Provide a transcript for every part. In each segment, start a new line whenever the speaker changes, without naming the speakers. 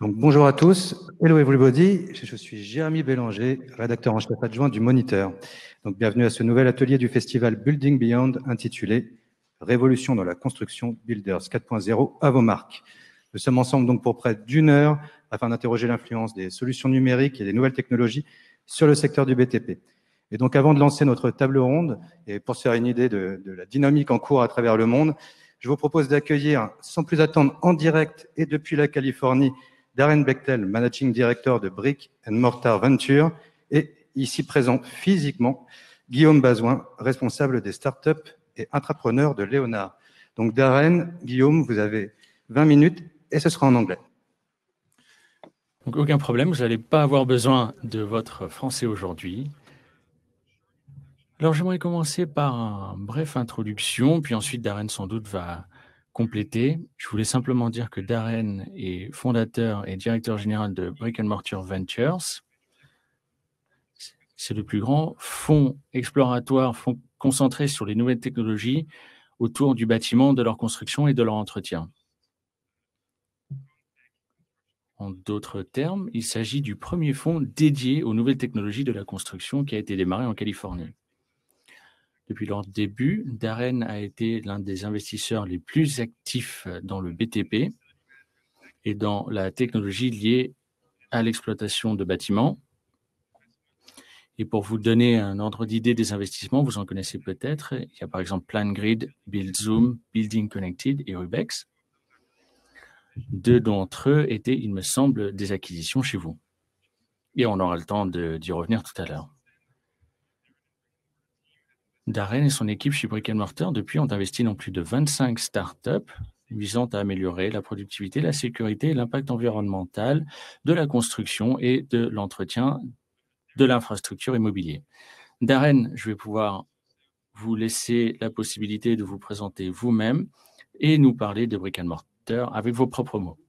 Donc, bonjour à tous, hello everybody, je suis Jérémy Bélanger, rédacteur en chef adjoint du Moniteur. Donc, bienvenue à ce nouvel atelier du festival Building Beyond intitulé Révolution dans la construction Builders 4.0 à vos marques. Nous sommes ensemble donc pour près d'une heure afin d'interroger l'influence des solutions numériques et des nouvelles technologies sur le secteur du BTP. Et donc, avant de lancer notre table ronde et pour se faire une idée de la dynamique en cours à travers le monde, je vous propose d'accueillir sans plus attendre en direct et depuis la Californie Darren Bechtel, Managing Director de Brick and Mortar Venture, et ici présent physiquement, Guillaume Bazouin, responsable des startups et intrapreneur de Léonard. Donc Darren, Guillaume, vous avez 20 minutes et ce sera en anglais.
Donc aucun problème, vous n'allez pas avoir besoin de votre français aujourd'hui. Alors j'aimerais commencer par une brève introduction, puis ensuite Darren sans doute va compléter. Je voulais simplement dire que Darren est fondateur et directeur général de Brick and Mortar Ventures. C'est le plus grand fonds exploratoire, fonds concentré sur les nouvelles technologies autour du bâtiment, de leur construction et de leur entretien. En d'autres termes, il s'agit du premier fonds dédié aux nouvelles technologies de la construction qui a été démarré en Californie. Depuis leur début, Darren a été l'un des investisseurs les plus actifs dans le BTP et dans la technologie liée à l'exploitation de bâtiments. Et pour vous donner un ordre d'idée des investissements, vous en connaissez peut-être. Il y a par exemple PlanGrid, BuildZoom, Building Connected et Rubex. Deux d'entre eux étaient, il me semble, des acquisitions chez vous. Et on aura le temps d'y revenir tout à l'heure. Darren et son équipe chez Brick and Mortar, depuis, ont investi dans plus de 25 startups visant à améliorer la productivité, la sécurité et l'impact environnemental de la construction et de l'entretien de l'infrastructure immobilière. Darren, je vais pouvoir vous laisser la possibilité de vous présenter vous-même et nous parler de Brick and Mortar avec vos propres mots.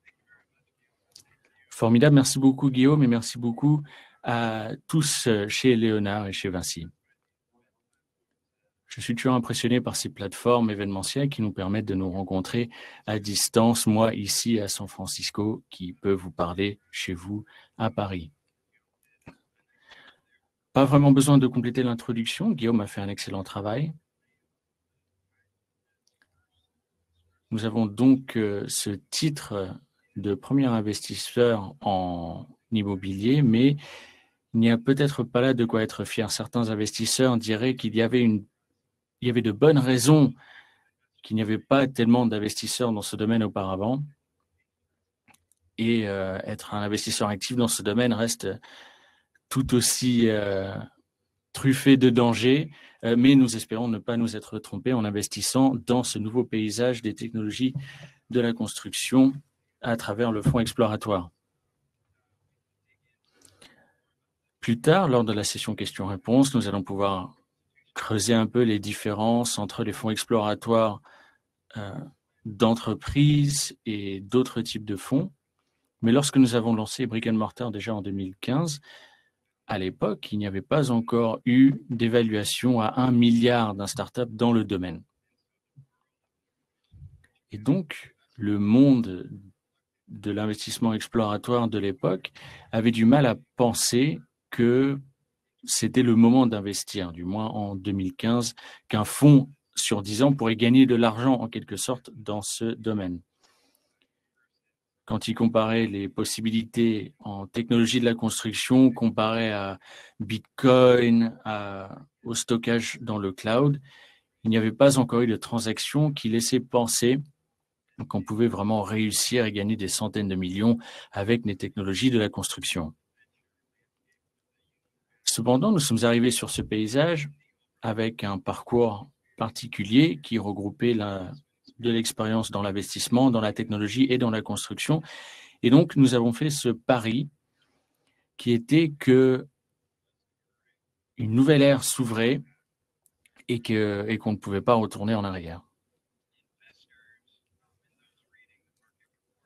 Formidable, merci beaucoup Guillaume et merci beaucoup à tous chez Léonard et chez Vinci. Je suis toujours impressionné par ces plateformes événementielles qui nous permettent de nous rencontrer à distance, moi ici à San Francisco, qui peut vous parler chez vous à Paris. Pas vraiment besoin de compléter l'introduction, Guillaume a fait un excellent travail. Nous avons donc ce titre de premier investisseur en immobilier, mais il n'y a peut-être pas là de quoi être fier. Certains investisseurs diraient qu'il y avait de bonnes raisons qu'il n'y avait pas tellement d'investisseurs dans ce domaine auparavant. Et être un investisseur actif dans ce domaine reste tout aussi truffé de dangers, mais nous espérons ne pas nous être trompés en investissant dans ce nouveau paysage des technologies de la construction à travers le fonds exploratoire. Plus tard, lors de la session questions-réponses, nous allons pouvoir creuser un peu les différences entre les fonds exploratoires d'entreprises et d'autres types de fonds. Mais lorsque nous avons lancé Brick and Mortar déjà en 2015, à l'époque, il n'y avait pas encore eu d'évaluation à 1 milliard d'un start-up dans le domaine. Et donc, le monde de l'investissement exploratoire de l'époque avait du mal à penser que c'était le moment d'investir, du moins en 2015, qu'un fonds sur 10 ans pourrait gagner de l'argent en quelque sorte dans ce domaine. Quand il comparait les possibilités en technologie de la construction comparé à Bitcoin, au stockage dans le cloud, il n'y avait pas encore eu de transaction qui laissait penser qu'on pouvait vraiment réussir et gagner des centaines de millions avec les technologies de la construction. Cependant, nous sommes arrivés sur ce paysage avec un parcours particulier qui regroupait de l'expérience dans l'investissement, dans la technologie et dans la construction. Et donc, nous avons fait ce pari qui était que une nouvelle ère s'ouvrait et qu'on ne pouvait pas retourner en arrière.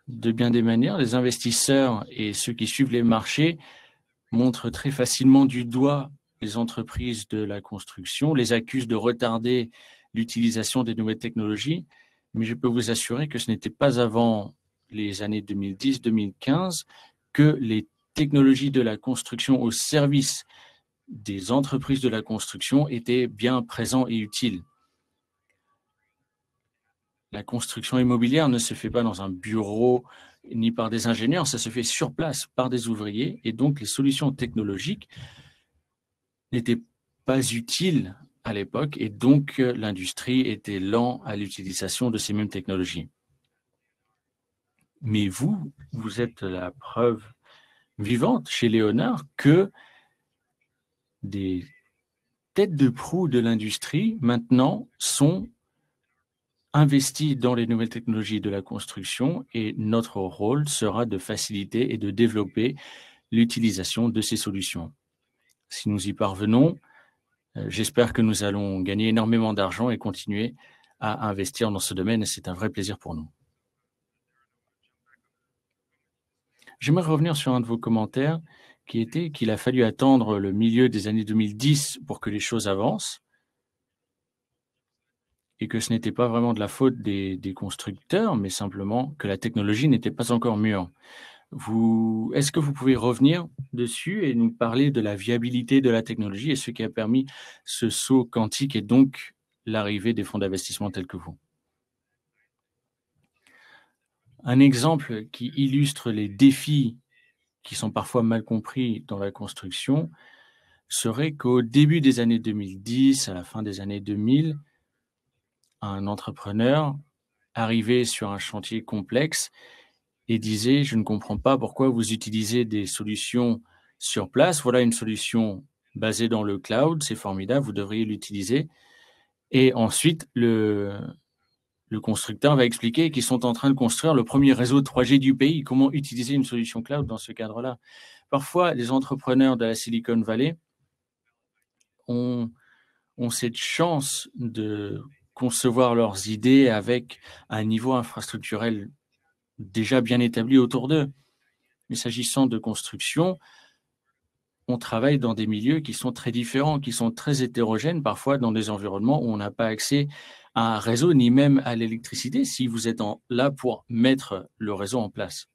De bien des manières, les investisseurs et ceux qui suivent les marchés montrent très facilement du doigt les entreprises de la construction, les accusent de retarder l'utilisation des nouvelles technologies, mais je peux vous assurer que ce n'était pas avant les années 2010-2015 que les technologies de la construction au service des entreprises de la construction étaient bien présents et utiles. La construction immobilière ne se fait pas dans un bureau ni par des ingénieurs, ça se fait sur place par des ouvriers, et donc les solutions technologiques n'étaient pas utiles à l'époque, et donc l'industrie était lente à l'utilisation de ces mêmes technologies. Mais vous êtes la preuve vivante chez Léonard que des têtes de proue de l'industrie maintenant sont investies dans les nouvelles technologies de la construction, et notre rôle sera de faciliter et de développer l'utilisation de ces solutions. Si nous y parvenons, j'espère que nous allons gagner énormément d'argent et continuer à investir dans ce domaine, et c'est un vrai plaisir pour nous. J'aimerais revenir sur un de vos commentaires qui était qu'il a fallu attendre le milieu des années 2010 pour que les choses avancent et que ce n'était pas vraiment de la faute des constructeurs, mais simplement que la technologie n'était pas encore mûre. Est-ce que vous pouvez revenir dessus et nous parler de la viabilité de la technologie et ce qui a permis ce saut quantique et donc l'arrivée des fonds d'investissement tels que vous? Un exemple qui illustre les défis qui sont parfois mal compris dans la construction serait qu'au début des années 2010, à la fin des années 2000, un entrepreneur arrivait sur un chantier complexe et disait « Je ne comprends pas pourquoi vous utilisez des solutions sur place. Voilà une solution basée dans le cloud, c'est formidable, vous devriez l'utiliser. » Et ensuite, le constructeur va expliquer qu'ils sont en train de construire le premier réseau 3G du pays. Comment utiliser une solution cloud dans ce cadre-là? Parfois, les entrepreneurs de la Silicon Valley ont cette chance de concevoir leurs idées avec un niveau infrastructurel déjà bien établi autour d'eux. Mais s'agissant de construction, on travaille dans des milieux qui sont très différents, qui sont très hétérogènes, parfois dans des environnements où on n'a pas accès à un réseau, ni même à l'électricité, si vous êtes là pour mettre le réseau en place.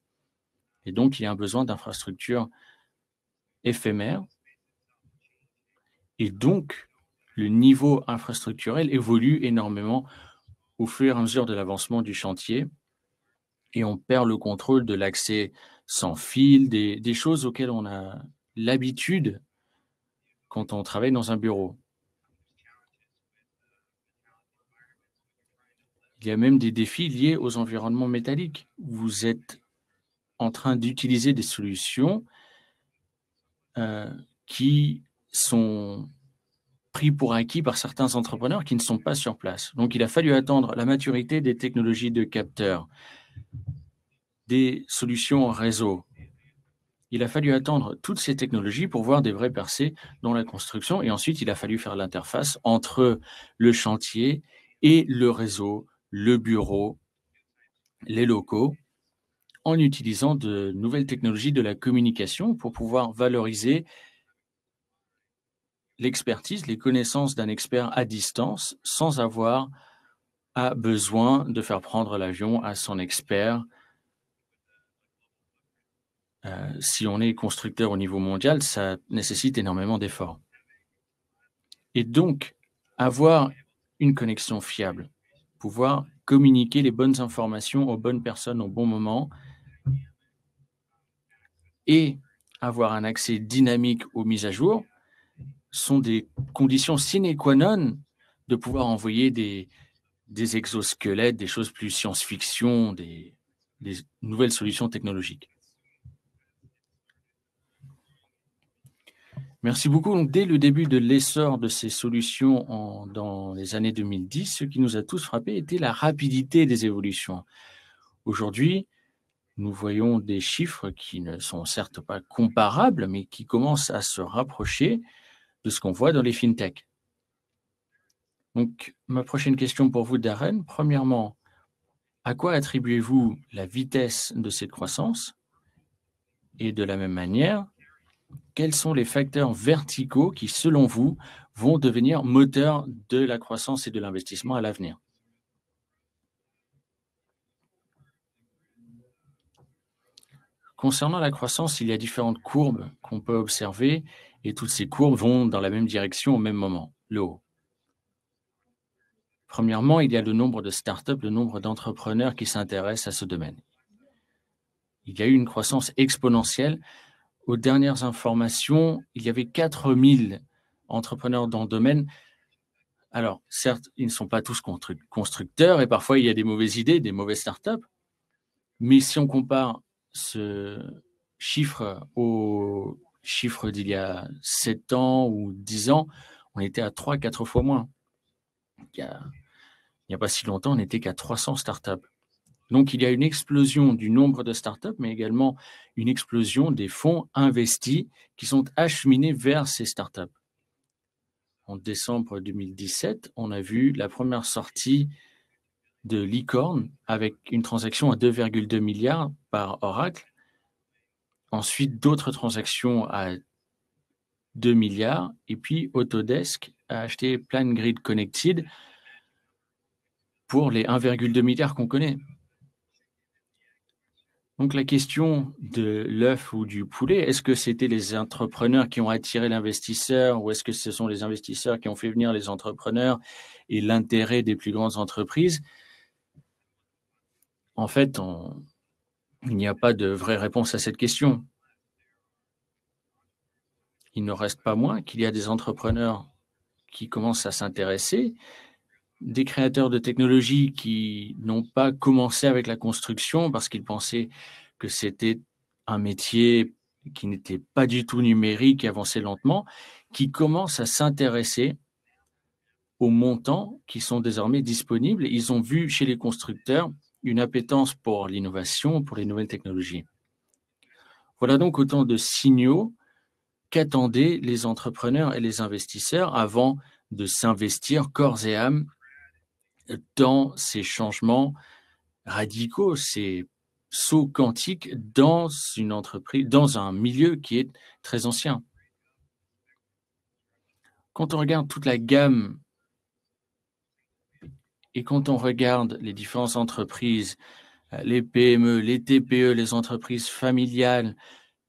Et donc, il y a un besoin d'infrastructures éphémères. Et donc, le niveau infrastructurel évolue énormément au fur et à mesure de l'avancement du chantier. Et on perd le contrôle de l'accès sans fil, des choses auxquelles on a l'habitude quand on travaille dans un bureau. Il y a même des défis liés aux environnements métalliques. Vous êtes en train d'utiliser des solutions qui sont pris pour acquis par certains entrepreneurs qui ne sont pas sur place. Donc, il a fallu attendre la maturité des technologies de capteurs, des solutions réseau. Il a fallu attendre toutes ces technologies pour voir des vraies percées dans la construction. Et ensuite, il a fallu faire l'interface entre le chantier et le réseau, le bureau, les locaux, en utilisant de nouvelles technologies de la communication pour pouvoir valoriser l'expertise, les connaissances d'un expert à distance sans avoir besoin de faire prendre l'avion à son expert. Si on est constructeur au niveau mondial, ça nécessite énormément d'efforts. Et donc, avoir une connexion fiable, pouvoir communiquer les bonnes informations aux bonnes personnes au bon moment et avoir un accès dynamique aux mises à jour sont des conditions sine qua non de pouvoir envoyer des exosquelettes, des choses plus science-fiction, des nouvelles solutions technologiques. Merci beaucoup. Donc, dès le début de l'essor de ces solutions dans les années 2010, ce qui nous a tous frappés était la rapidité des évolutions. Aujourd'hui, nous voyons des chiffres qui ne sont certes pas comparables, mais qui commencent à se rapprocher de ce qu'on voit dans les fintechs. Donc, ma prochaine question pour vous, Darren, premièrement, à quoi attribuez-vous la vitesse de cette croissance? Et de la même manière, quels sont les facteurs verticaux qui, selon vous, vont devenir moteurs de la croissance et de l'investissement à l'avenir? Concernant la croissance, il y a différentes courbes qu'on peut observer et toutes ces courbes vont dans la même direction au même moment, le haut. Premièrement, il y a le nombre de startups, le nombre d'entrepreneurs qui s'intéressent à ce domaine. Il y a eu une croissance exponentielle. Aux dernières informations, il y avait 4000 entrepreneurs dans le domaine. Alors, certes, ils ne sont pas tous constructeurs et parfois il y a des mauvaises idées, des mauvaises startups. Mais si on compare ce chiffre au chiffre d'il y a 7 ans ou 10 ans, on était à 3-4 fois moins. Il n'y a pas si longtemps, on n'était qu'à 300 startups. Donc, il y a une explosion du nombre de startups, mais également une explosion des fonds investis qui sont acheminés vers ces startups. En décembre 2017, on a vu la première sortie de Licorne avec une transaction à 2,2 milliards par Oracle. Ensuite, d'autres transactions à 2 milliards. Et puis, Autodesk a acheté PlanGrid Connected pour les 1,2 milliards qu'on connaît. Donc, la question de l'œuf ou du poulet, est-ce que c'était les entrepreneurs qui ont attiré l'investisseur ou est-ce que ce sont les investisseurs qui ont fait venir les entrepreneurs et l'intérêt des plus grandes entreprises? En fait, il n'y a pas de vraie réponse à cette question. Il ne reste pas moins qu'il y a des entrepreneurs qui commencent à s'intéresser, des créateurs de technologies qui n'ont pas commencé avec la construction parce qu'ils pensaient que c'était un métier qui n'était pas du tout numérique et avançait lentement, qui commencent à s'intéresser aux montants qui sont désormais disponibles. Ils ont vu chez les constructeurs une appétence pour l'innovation, pour les nouvelles technologies. Voilà donc autant de signaux qu'attendaient les entrepreneurs et les investisseurs avant de s'investir corps et âme dans ces changements radicaux, ces sauts quantiques dans une entreprise, dans un milieu qui est très ancien. Quand on regarde toute la gamme et quand on regarde les différentes entreprises, les PME, les TPE, les entreprises familiales,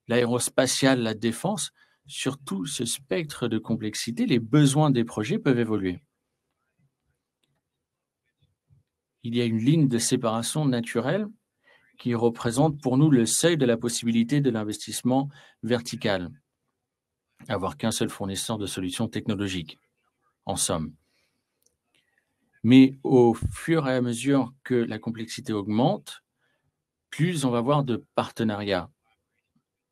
l'aérospatiale, la défense, sur tout ce spectre de complexité, les besoins des projets peuvent évoluer. Il y a une ligne de séparation naturelle qui représente pour nous le seuil de la possibilité de l'investissement vertical. Avoir qu'un seul fournisseur de solutions technologiques, en somme. Mais au fur et à mesure que la complexité augmente, plus on va avoir de partenariats,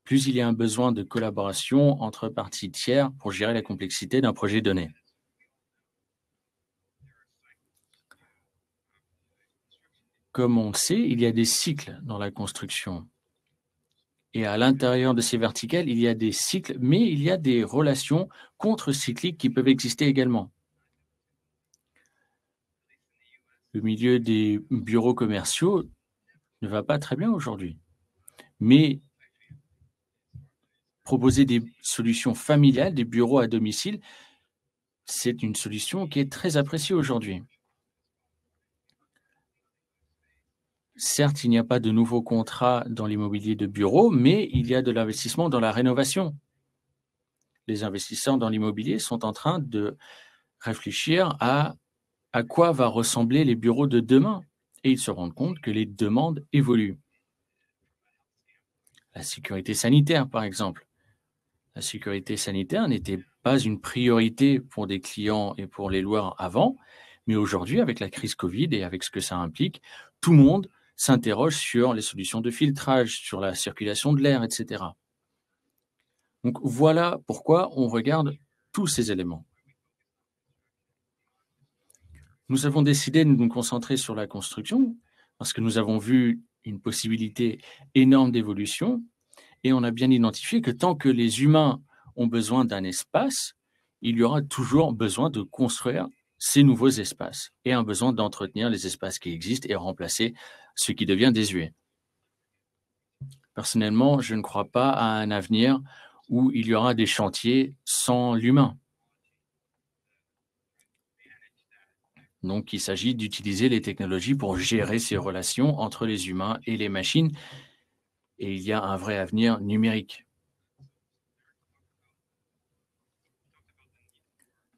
plus il y a un besoin de collaboration entre parties tiers pour gérer la complexité d'un projet donné. Comme on le sait, il y a des cycles dans la construction. Et à l'intérieur de ces verticales, il y a des cycles, mais il y a des relations contre-cycliques qui peuvent exister également. Le milieu des bureaux commerciaux ne va pas très bien aujourd'hui. Mais proposer des solutions familiales, des bureaux à domicile, c'est une solution qui est très appréciée aujourd'hui. Certes, il n'y a pas de nouveaux contrats dans l'immobilier de bureau, mais il y a de l'investissement dans la rénovation. Les investisseurs dans l'immobilier sont en train de réfléchir à quoi va ressembler les bureaux de demain. Et ils se rendent compte que les demandes évoluent. La sécurité sanitaire, par exemple. La sécurité sanitaire n'était pas une priorité pour des clients et pour les loueurs avant, mais aujourd'hui, avec la crise Covid et avec ce que ça implique, tout le monde s'interroge sur les solutions de filtrage, sur la circulation de l'air, etc. Donc voilà pourquoi on regarde tous ces éléments. Nous avons décidé de nous concentrer sur la construction parce que nous avons vu une possibilité énorme d'évolution et on a bien identifié que tant que les humains ont besoin d'un espace, il y aura toujours besoin de construire ces nouveaux espaces et un besoin d'entretenir les espaces qui existent et remplacer ce qui devient désuet. Personnellement, je ne crois pas à un avenir où il y aura des chantiers sans l'humain. Donc, il s'agit d'utiliser les technologies pour gérer ces relations entre les humains et les machines. et il y a un vrai avenir numérique.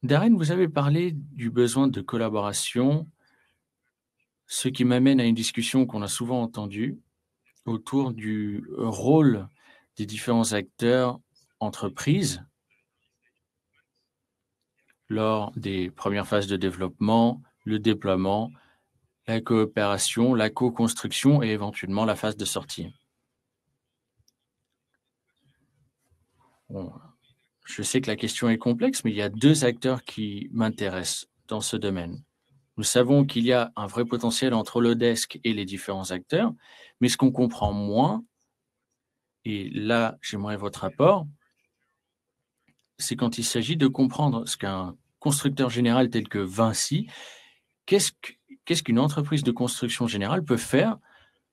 Darren, vous avez parlé du besoin de collaboration, ce qui m'amène à une discussion qu'on a souvent entendue autour du rôle des différents acteurs entreprises lors des premières phases de développement, le déploiement, la coopération, la co-construction et éventuellement la phase de sortie. Bon, je sais que la question est complexe, mais il y a deux acteurs qui m'intéressent dans ce domaine. Nous savons qu'il y a un vrai potentiel entre l'Odesk et les différents acteurs, mais ce qu'on comprend moins, et là j'aimerais votre apport, c'est quand il s'agit de comprendre ce qu'un constructeur général tel que Vinci, qu'est-ce qu'une entreprise de construction générale peut faire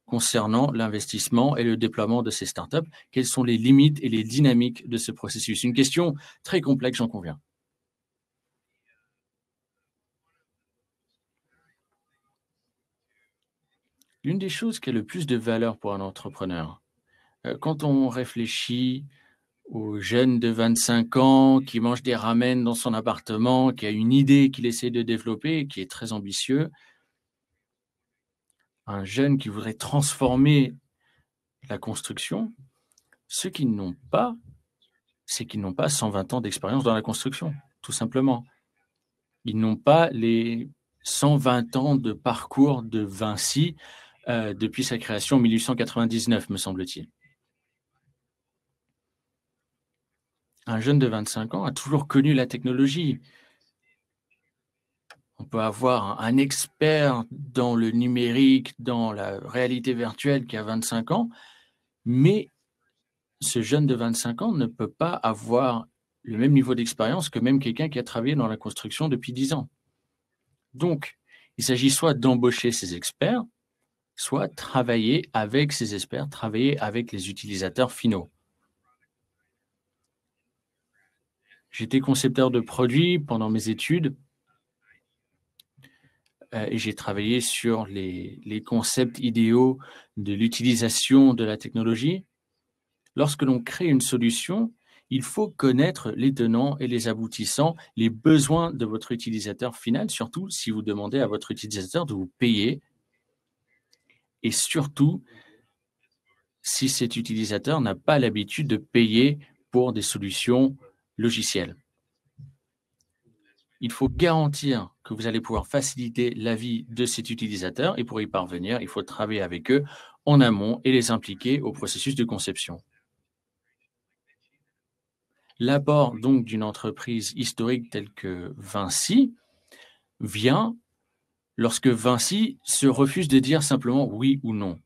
concernant l'investissement et le déploiement de ces startups? Quelles sont les limites et les dynamiques de ce processus? Une question très complexe, j'en conviens. L'une des choses qui a le plus de valeur pour un entrepreneur, quand on réfléchit au jeune de 25 ans qui mange des ramen dans son appartement, qui a une idée qu'il essaie de développer, qui est très ambitieux, un jeune qui voudrait transformer la construction, ceux qui n'ont pas, c'est qu'ils n'ont pas 120 ans d'expérience dans la construction, tout simplement. Ils n'ont pas les 120 ans de parcours de Vinci depuis sa création en 1899, me semble-t-il. Un jeune de 25 ans a toujours connu la technologie. On peut avoir un expert dans le numérique, dans la réalité virtuelle qui a 25 ans, mais ce jeune de 25 ans ne peut pas avoir le même niveau d'expérience que même quelqu'un qui a travaillé dans la construction depuis 10 ans. Donc, il s'agit soit d'embaucher ces experts, soit travailler avec ces experts, travailler avec les utilisateurs finaux. J'étais concepteur de produits pendant mes études et j'ai travaillé sur les concepts idéaux de l'utilisation de la technologie. Lorsque l'on crée une solution, il faut connaître les tenants et les aboutissants, les besoins de votre utilisateur final, surtout si vous demandez à votre utilisateur de vous payer et surtout si cet utilisateur n'a pas l'habitude de payer pour des solutions logicielles. Il faut garantir que vous allez pouvoir faciliter la vie de cet utilisateur et pour y parvenir, il faut travailler avec eux en amont et les impliquer au processus de conception. L'apport donc d'une entreprise historique telle que Vinci vient lorsque Vinci se refuse de dire simplement oui ou non.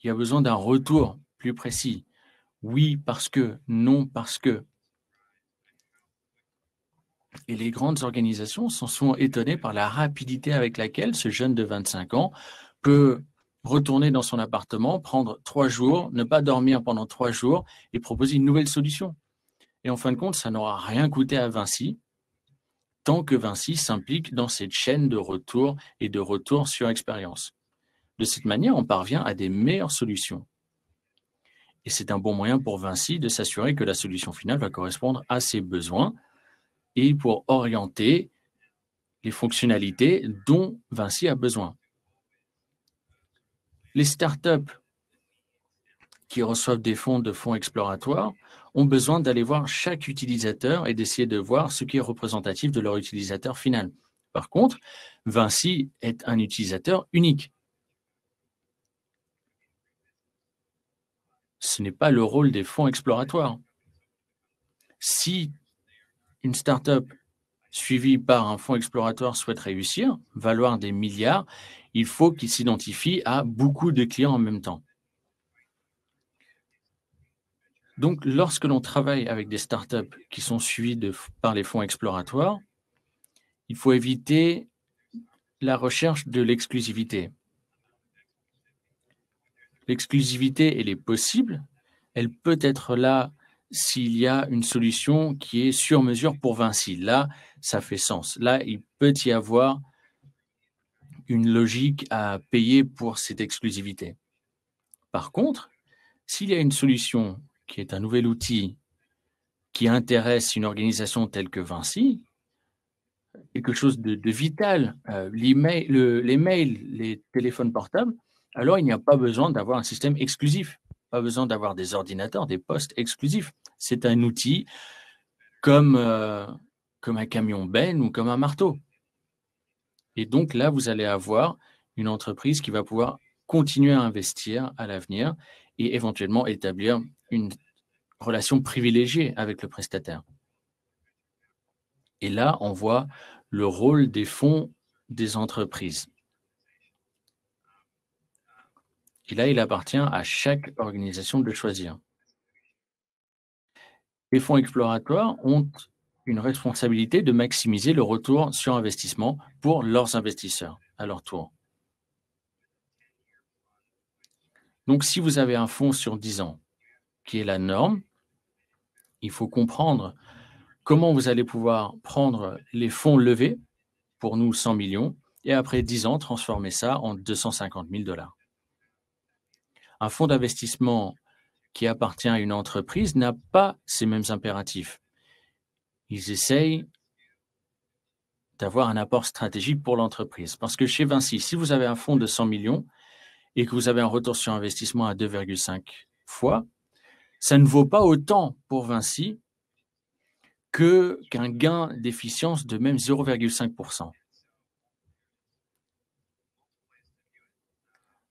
Il y a besoin d'un retour plus précis. Oui parce que, non parce que. Et les grandes organisations s'en sont étonnées par la rapidité avec laquelle ce jeune de 25 ans peut retourner dans son appartement, prendre 3 jours, ne pas dormir pendant 3 jours et proposer une nouvelle solution. Et en fin de compte, ça n'aura rien coûté à Vinci tant que Vinci s'implique dans cette chaîne de retour et de retour sur expérience. De cette manière, on parvient à des meilleures solutions. Et c'est un bon moyen pour Vinci de s'assurer que la solution finale va correspondre à ses besoins et pour orienter les fonctionnalités dont Vinci a besoin. Les startups qui reçoivent des fonds de fonds exploratoires ont besoin d'aller voir chaque utilisateur et d'essayer de voir ce qui est représentatif de leur utilisateur final. Par contre, Vinci est un utilisateur unique. Ce n'est pas le rôle des fonds exploratoires. Si une startup suivie par un fonds exploratoire souhaite réussir, valoir des milliards, il faut qu'il s'identifie à beaucoup de clients en même temps. Donc, lorsque l'on travaille avec des startups qui sont suivies par les fonds exploratoires, il faut éviter la recherche de l'exclusivité. L'exclusivité, elle est possible. Elle peut être là s'il y a une solution qui est sur mesure pour Vinci. Là, ça fait sens. Là, il peut y avoir une logique à payer pour cette exclusivité. Par contre, s'il y a une solution qui est un nouvel outil qui intéresse une organisation telle que Vinci, quelque chose de vital, les mails, les téléphones portables, alors il n'y a pas besoin d'avoir un système exclusif, pas besoin d'avoir des ordinateurs, des postes exclusifs. C'est un outil comme un camion benne ou comme un marteau. Et donc là, vous allez avoir une entreprise qui va pouvoir continuer à investir à l'avenir et éventuellement établir une relation privilégiée avec le prestataire. Et là, on voit le rôle des fonds des entreprises. Et là, il appartient à chaque organisation de le choisir. Les fonds exploratoires ont une responsabilité de maximiser le retour sur investissement pour leurs investisseurs à leur tour. Donc, si vous avez un fonds sur 10 ans, qui est la norme, il faut comprendre comment vous allez pouvoir prendre les fonds levés, pour nous 100 millions, et après 10 ans, transformer ça en 250 000 $. Un fonds d'investissement qui appartient à une entreprise n'a pas ces mêmes impératifs. Ils essayent d'avoir un apport stratégique pour l'entreprise. Parce que chez Vinci, si vous avez un fonds de 100 millions et que vous avez un retour sur investissement à 2,5 fois, ça ne vaut pas autant pour Vinci qu'un gain d'efficience de même 0,5%.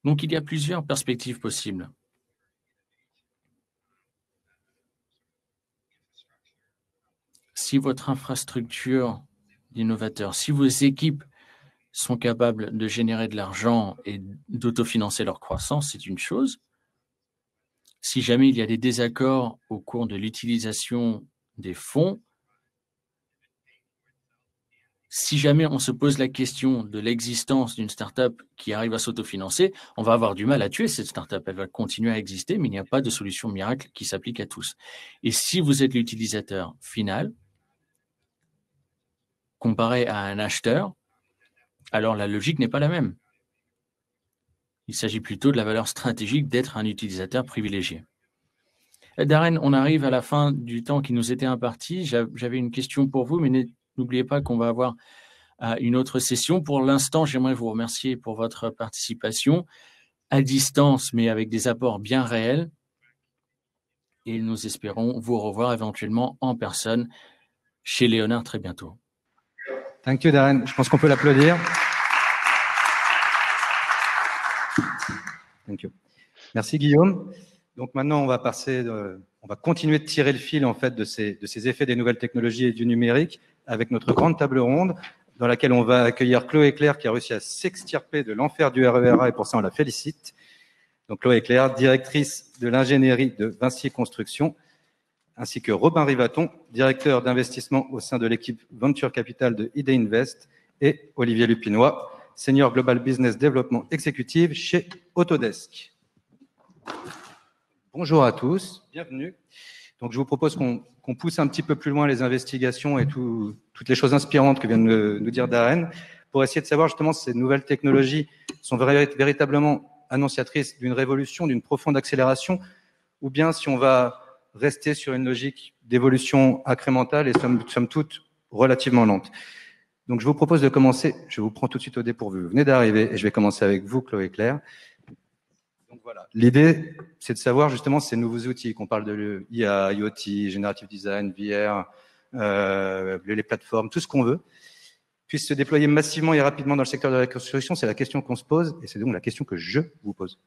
Donc, il y a plusieurs perspectives possibles. Si votre infrastructure d'innovateur, si vos équipes sont capables de générer de l'argent et d'autofinancer leur croissance, c'est une chose. Si jamais il y a des désaccords au cours de l'utilisation des fonds, si jamais on se pose la question de l'existence d'une startup qui arrive à s'autofinancer, on va avoir du mal à tuer cette startup. Elle va continuer à exister, mais il n'y a pas de solution miracle qui s'applique à tous. Et si vous êtes l'utilisateur final, comparé à un acheteur, alors la logique n'est pas la même. Il s'agit plutôt de la valeur stratégique d'être un utilisateur privilégié. Darren, on arrive à la fin du temps qui nous était imparti. J'avais une question pour vous, mais n'oubliez pas qu'on va avoir une autre session. Pour l'instant, j'aimerais vous remercier pour votre participation à distance, mais avec des apports bien réels. Et nous espérons vous revoir éventuellement en personne chez Léonard très bientôt.
Thank you, Darren. Je pense qu'on peut l'applaudir. Thank you. Merci, Guillaume. Donc maintenant, on va continuer de tirer le fil en fait de ces effets des nouvelles technologies et du numérique avec notre grande table ronde dans laquelle on va accueillir Chloé Claire qui a réussi à s'extirper de l'enfer du RERA et pour ça on la félicite. Donc Chloé Claire, directrice de l'ingénierie de Vinci Construction, ainsi que Robin Rivaton, directeur d'investissement au sein de l'équipe Venture Capital de ID Invest, et Olivier Lupinois, Senior Global Business Development Executive chez Autodesk. Bonjour à tous, bienvenue. Donc, je vous propose qu'on pousse un petit peu plus loin les investigations et toutes les choses inspirantes que vient de nous dire Darren pour essayer de savoir justement si ces nouvelles technologies sont véritablement annonciatrices d'une révolution, d'une profonde accélération, ou bien si on va rester sur une logique d'évolution incrémentale et somme toute relativement lente. Donc, je vous propose de commencer. Je vous prends tout de suite au dépourvu. Vous venez d'arriver et je vais commencer avec vous, Chloé Claire. Donc voilà. L'idée, c'est de savoir justement ces nouveaux outils, qu'on parle de IA, IoT, Generative Design, VR, les plateformes, tout ce qu'on veut, puissent se déployer massivement et rapidement dans le secteur de la construction. C'est la question qu'on se pose et c'est donc la question que je vous pose.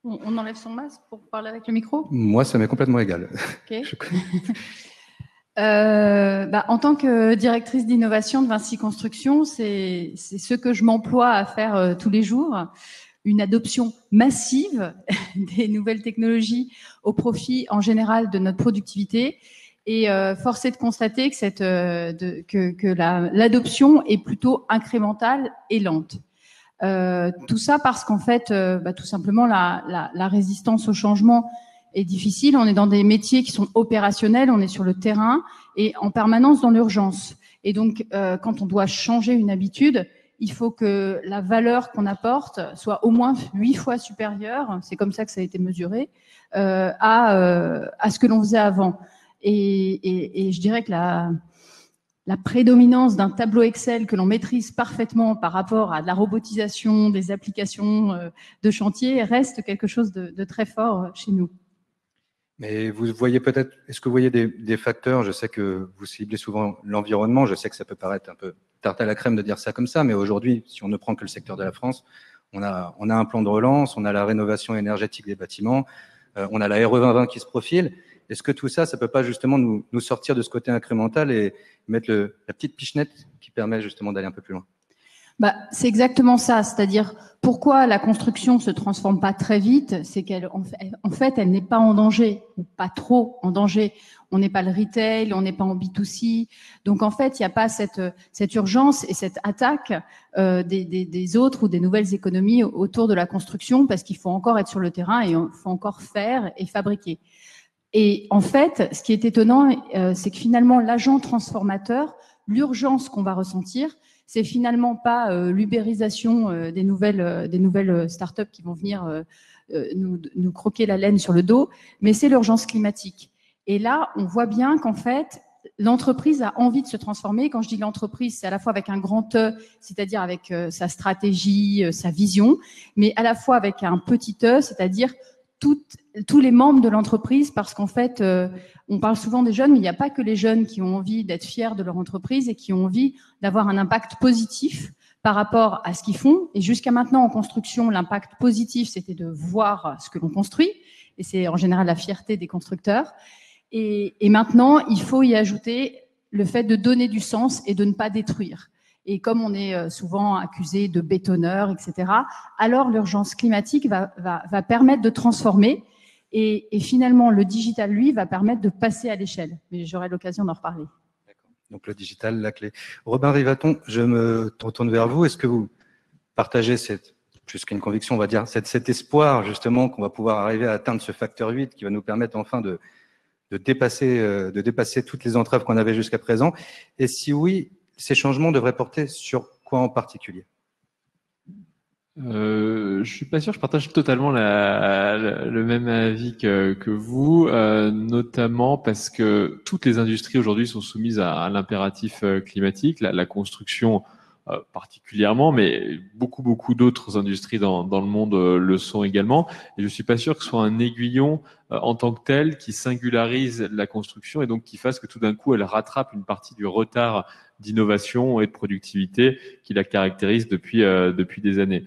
On enlève son masque pour parler avec le micro?
Moi, ça m'est complètement égal.
Okay. En tant que directrice d'innovation de Vinci Construction, c'est ce que je m'emploie à faire tous les jours, une adoption massive des nouvelles technologies au profit en général de notre productivité. Et force est de constater que l'adoption est plutôt incrémentale et lente. Tout ça parce qu'en fait, tout simplement, la résistance au changement est difficile. On est dans des métiers qui sont opérationnels, on est sur le terrain et en permanence dans l'urgence. Et donc, quand on doit changer une habitude, il faut que la valeur qu'on apporte soit au moins 8 fois supérieure, c'est comme ça que ça a été mesuré, à ce que l'on faisait avant. Et je dirais que la prédominance d'un tableau Excel que l'on maîtrise parfaitement par rapport à de la robotisation, des applications de chantier reste quelque chose de très fort chez nous.
Mais vous voyez peut-être, est-ce que vous voyez des facteurs? Je sais que vous ciblez souvent l'environnement, je sais que ça peut paraître un peu tarte à la crème de dire ça comme ça, mais aujourd'hui, si on ne prend que le secteur de la France, on a un plan de relance, on a la rénovation énergétique des bâtiments, on a la RE 2020 qui se profile. Est-ce que tout ça, ça peut pas justement nous sortir de ce côté incrémental et mettre la petite pichenette qui permet justement d'aller un peu plus loin?
C'est exactement ça, c'est-à-dire pourquoi la construction se transforme pas très vite, c'est en fait, elle n'est pas en danger, ou pas trop en danger. On n'est pas le retail, on n'est pas en B2C, donc en fait, il n'y a pas cette urgence et cette attaque des autres ou des nouvelles économies autour de la construction, parce qu'il faut encore être sur le terrain et il faut encore faire et fabriquer. Et en fait, ce qui est étonnant, c'est que finalement, l'agent transformateur, l'urgence qu'on va ressentir, c'est finalement pas l'ubérisation des nouvelles startups qui vont venir nous croquer la laine sur le dos, mais c'est l'urgence climatique. Et là, on voit bien qu'en fait, l'entreprise a envie de se transformer. Quand je dis l'entreprise, c'est à la fois avec un grand E, c'est-à-dire avec sa stratégie, sa vision, mais à la fois avec un petit E, c'est-à-dire tous les membres de l'entreprise, parce qu'en fait, on parle souvent des jeunes, mais il n'y a pas que les jeunes qui ont envie d'être fiers de leur entreprise et qui ont envie d'avoir un impact positif par rapport à ce qu'ils font. Et jusqu'à maintenant, en construction, l'impact positif, c'était de voir ce que l'on construit. Et c'est en général la fierté des constructeurs. Et maintenant, il faut y ajouter le fait de donner du sens et de ne pas détruire. Et comme on est souvent accusé de bétonneur, etc., alors l'urgence climatique va permettre de transformer. Et finalement, le digital, lui, va permettre de passer à l'échelle. Mais j'aurai l'occasion d'en reparler.
D'accord. Donc le digital, la clé. Robin Rivaton, je me retourne vers vous. Est-ce que vous partagez plus qu'une conviction, on va dire, cet espoir justement qu'on va pouvoir arriver à atteindre ce facteur 8 qui va nous permettre enfin de dépasser toutes les entraves qu'on avait jusqu'à présent? Et si oui, ces changements devraient porter sur quoi en particulier?
Je suis pas sûr, je partage totalement le même avis que vous, notamment parce que toutes les industries aujourd'hui sont soumises à l'impératif climatique, la construction particulièrement, mais beaucoup d'autres industries dans le monde le sont également. Et je suis pas sûr que ce soit un aiguillon en tant que tel qui singularise la construction et donc qui fasse que tout d'un coup elle rattrape une partie du retard d'innovation et de productivité qui la caractérise depuis des années.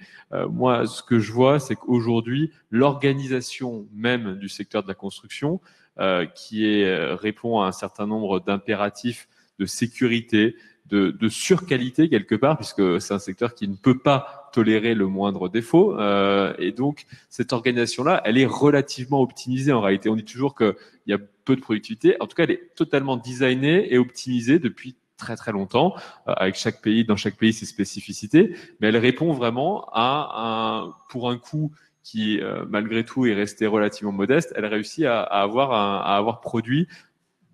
Moi, ce que je vois, c'est qu'aujourd'hui, l'organisation même du secteur de la construction, répond à un certain nombre d'impératifs de sécurité, de surqualité quelque part, puisque c'est un secteur qui ne peut pas tolérer le moindre défaut. Et donc, cette organisation-là, elle est relativement optimisée en réalité. On dit toujours qu'il y a peu de productivité. En tout cas, elle est totalement designée et optimisée depuis très longtemps, avec dans chaque pays ses spécificités, mais elle répond vraiment pour un coût qui malgré tout est resté relativement modeste. Elle réussit à avoir produit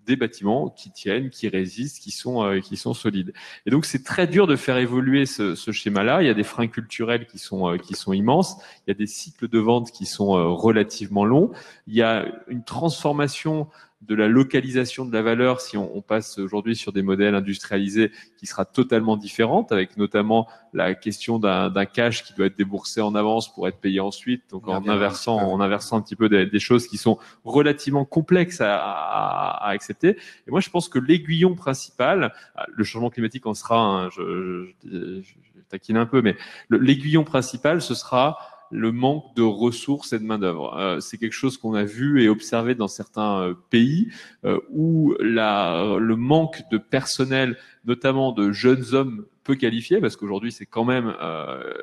des bâtiments qui tiennent, qui résistent, qui sont solides. Et donc c'est très dur de faire évoluer ce schéma-là. Il y a des freins culturels qui sont immenses. Il y a des cycles de vente qui sont relativement longs. Il y a une transformation de la localisation de la valeur si on passe aujourd'hui sur des modèles industrialisés qui sera totalement différente, avec notamment la question d'un cash qui doit être déboursé en avance pour être payé ensuite, donc en inversant un petit peu des choses qui sont relativement complexes à accepter. Et moi, je pense que l'aiguillon principal, le changement climatique en sera je taquine un peu, mais l'aiguillon principal, ce sera le manque de ressources et de main-d'œuvre. C'est quelque chose qu'on a vu et observé dans certains pays où le manque de personnel, notamment de jeunes hommes peu qualifiés, parce qu'aujourd'hui c'est quand même,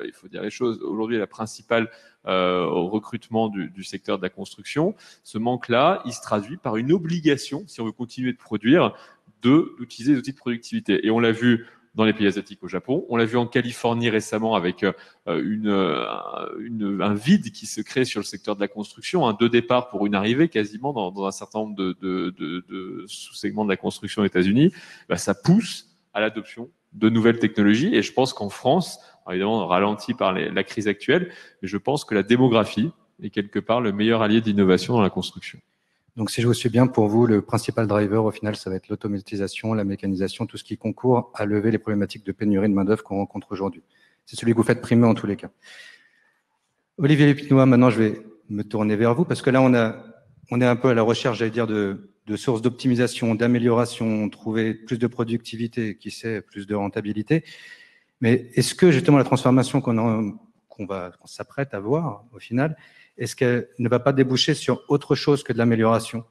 il faut dire les choses, aujourd'hui la principale au recrutement du secteur de la construction. Ce manque-là, il se traduit par une obligation, si on veut continuer de produire, d'utiliser des outils de productivité. Et on l'a vu dans les pays asiatiques, au Japon. On l'a vu en Californie récemment avec un vide qui se crée sur le secteur de la construction, deux départs pour une arrivée quasiment dans un certain nombre de sous-segments de la construction aux États-Unis. Ça pousse à l'adoption de nouvelles technologies. Et je pense qu'en France, alors évidemment ralenti par la crise actuelle, mais je pense que la démographie est quelque part le meilleur allié d'innovation dans la construction.
Donc, si je vous suis bien, pour vous, le principal driver, au final, ça va être l'automatisation, la mécanisation, tout ce qui concourt à lever les problématiques de pénurie de main-d'œuvre qu'on rencontre aujourd'hui. C'est celui que vous faites primer en tous les cas. Olivier Lépinois, maintenant, je vais me tourner vers vous, parce que là, on est un peu à la recherche, j'allais dire, de sources d'optimisation, d'amélioration, trouver plus de productivité, qui sait, plus de rentabilité. Mais est-ce que, justement, la transformation qu'on s'apprête à voir, au final, est-ce qu'elle ne va pas déboucher sur autre chose que de l'amélioration?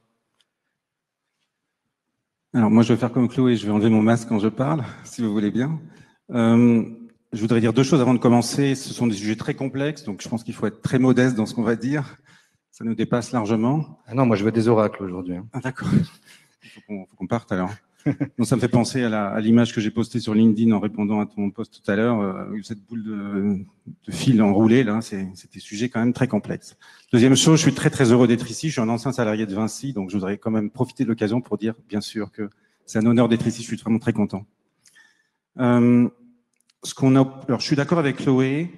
Alors moi, je vais faire comme Chloé, je vais enlever mon masque quand je parle, si vous voulez bien. Je voudrais dire deux choses avant de commencer. Ce sont des sujets très complexes, donc je pense qu'il faut être très modeste dans ce qu'on va dire. Ça nous dépasse largement.
Ah non, moi je veux des oracles aujourd'hui.
Ah d'accord. Il faut qu'on parte alors. Donc, ça me fait penser à l'image que j'ai postée sur LinkedIn en répondant à ton post tout à l'heure. Cette boule de fil enroulé, là, c'est des sujets quand même très complexes. Deuxième chose, je suis très très heureux d'être ici. Je suis un ancien salarié de Vinci, donc je voudrais quand même profiter de l'occasion pour dire, bien sûr, que c'est un honneur d'être ici. Je suis vraiment très content. Alors, je suis d'accord avec Chloé.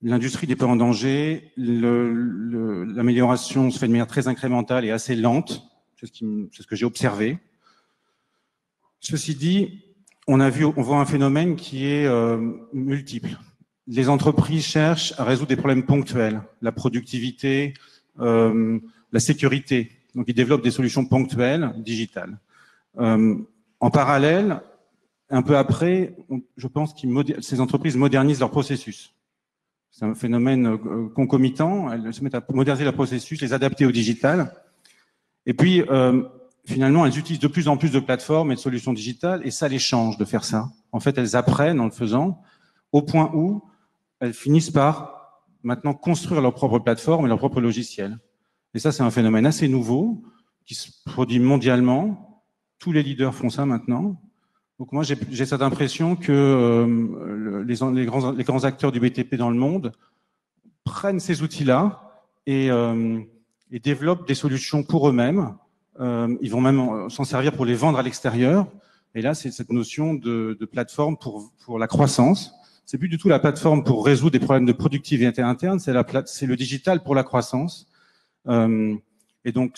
L'industrie n'est pas en danger. L'amélioration se fait de manière très incrémentale et assez lente. C'est ce que j'ai observé. Ceci dit, on voit un phénomène qui est multiple. Les entreprises cherchent à résoudre des problèmes ponctuels, la productivité, la sécurité. Donc, ils développent des solutions ponctuelles, digitales. En parallèle, un peu après, je pense que ces entreprises modernisent leurs processus. C'est un phénomène concomitant. Elles se mettent à moderniser leurs processus, les adapter au digital. Et puis, finalement, elles utilisent de plus en plus de plateformes et de solutions digitales, et ça les change de faire ça. En fait, elles apprennent en le faisant, au point où elles finissent par maintenant construire leur propre plateforme et leur propre logiciel. Et ça, c'est un phénomène assez nouveau qui se produit mondialement. Tous les leaders font ça maintenant. Donc moi, j'ai cette impression que les grands acteurs du BTP dans le monde prennent ces outils-là et développent des solutions pour eux-mêmes. Ils vont même s'en servir pour les vendre à l'extérieur. Et là, c'est cette notion de plateforme pour la croissance. C'est plus du tout la plateforme pour résoudre des problèmes de productivité interne, c'est le digital pour la croissance. Et donc,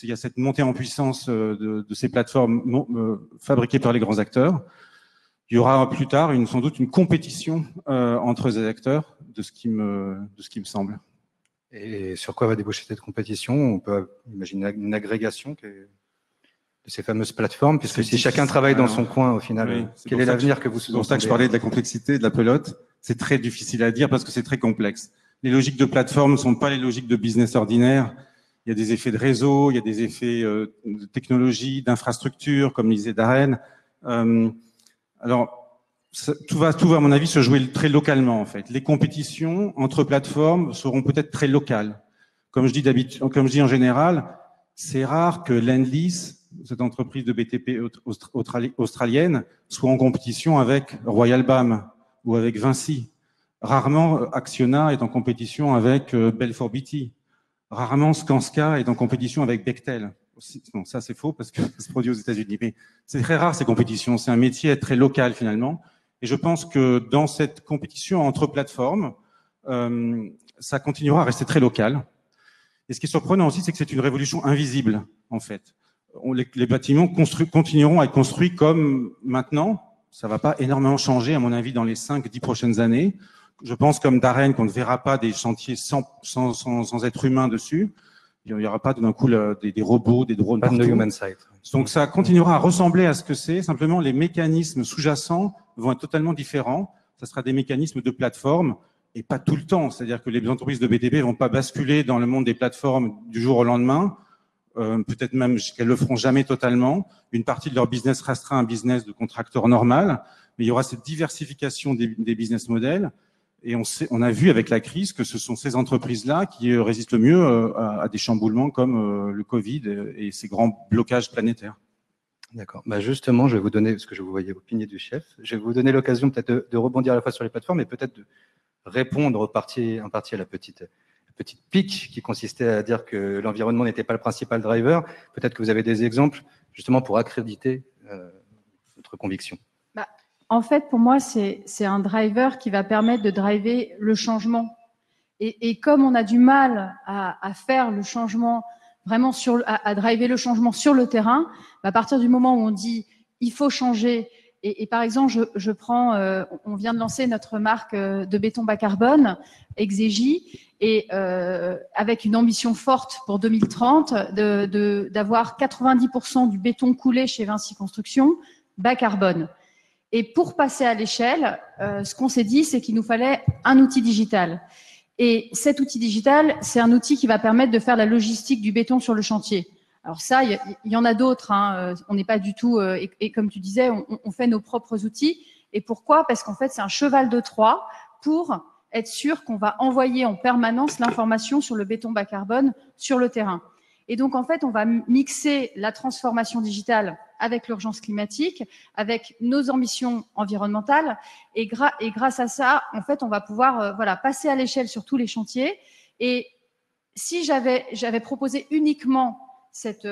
il y a cette montée en puissance de ces plateformes fabriquées par les grands acteurs. Il y aura plus tard sans doute une compétition entre ces acteurs, de ce qui me semble.
Et sur quoi va déboucher cette compétition? On peut imaginer une agrégation de ces fameuses plateformes, puisque si chacun travaille dans son coin, au final, oui, quel est l'avenir que vous sous-entendez?
C'est pour ça que je parlais de la complexité, de la pelote. C'est très difficile à dire parce que c'est très complexe. Les logiques de plateforme ne sont pas les logiques de business ordinaire. Il y a des effets de réseau, il y a des effets de technologie, d'infrastructure, comme disait Darren. Alors, tout va, à mon avis, se jouer très localement, en fait. Les compétitions entre plateformes seront peut-être très locales. Comme je dis en général, c'est rare que Lendlease, cette entreprise de BTP australienne, soit en compétition avec Royal BAM ou avec Vinci. Rarement, Acciona est en compétition avec Balfour Beatty. Rarement, Skanska est en compétition avec Bechtel. Non, ça c'est faux parce que ça se produit aux États-Unis. Mais c'est très rare ces compétitions. C'est un métier très local finalement. Et je pense que dans cette compétition entre plateformes, ça continuera à rester très local. Et ce qui est surprenant aussi, c'est que c'est une révolution invisible en fait. Les bâtiments continueront à être construits comme maintenant. Ça ne va pas énormément changer à mon avis dans les 5-10 prochaines années. Je pense comme Darren qu'on ne verra pas des chantiers sans être humain dessus. Il n'y aura pas d'un coup des robots, des drones partout.
Pas de human site.
Donc ça continuera à ressembler à ce que c'est. Simplement, les mécanismes sous-jacents vont être totalement différents. Ça sera des mécanismes de plateforme et pas tout le temps. C'est-à-dire que les entreprises de BTP ne vont pas basculer dans le monde des plateformes du jour au lendemain. Peut-être même qu'elles le feront jamais totalement. Une partie de leur business restera un business de contracteur normal. Mais il y aura cette diversification des business models. Et on a vu avec la crise que ce sont ces entreprises-là qui résistent le mieux à des chamboulements comme le Covid et ces grands blocages planétaires.
D'accord. Bah justement, je vais vous donner, parce que je vous voyais au pigné du chef, je vais vous donner l'occasion peut-être de rebondir à la fois sur les plateformes et peut-être de répondre en partie à la petite pique qui consistait à dire que l'environnement n'était pas le principal driver. Peut-être que vous avez des exemples justement pour accréditer votre conviction.
En fait, pour moi, c'est un driver qui va permettre de driver le changement. Et comme on a du mal à faire le changement vraiment à driver le changement sur le terrain, à partir du moment où on dit il faut changer, et par exemple, je prends, on vient de lancer notre marque de béton bas carbone, Exegi, et avec une ambition forte pour 2030 d'avoir 90% du béton coulé chez Vinci Construction bas carbone. Et pour passer à l'échelle, ce qu'on s'est dit, c'est qu'il nous fallait un outil digital. Et cet outil digital, c'est un outil qui va permettre de faire la logistique du béton sur le chantier. Alors ça, il y en a d'autres. Hein. On n'est pas du tout... et comme tu disais, on fait nos propres outils. Et pourquoi? Parce qu'en fait, c'est un cheval de Troie pour être sûr qu'on va envoyer en permanence l'information sur le béton bas carbone sur le terrain. Et donc, en fait, on va mixer la transformation digitale avec l'urgence climatique, avec nos ambitions environnementales. Et grâce à ça, en fait, on va pouvoir passer à l'échelle sur tous les chantiers. Et si j'avais proposé uniquement cette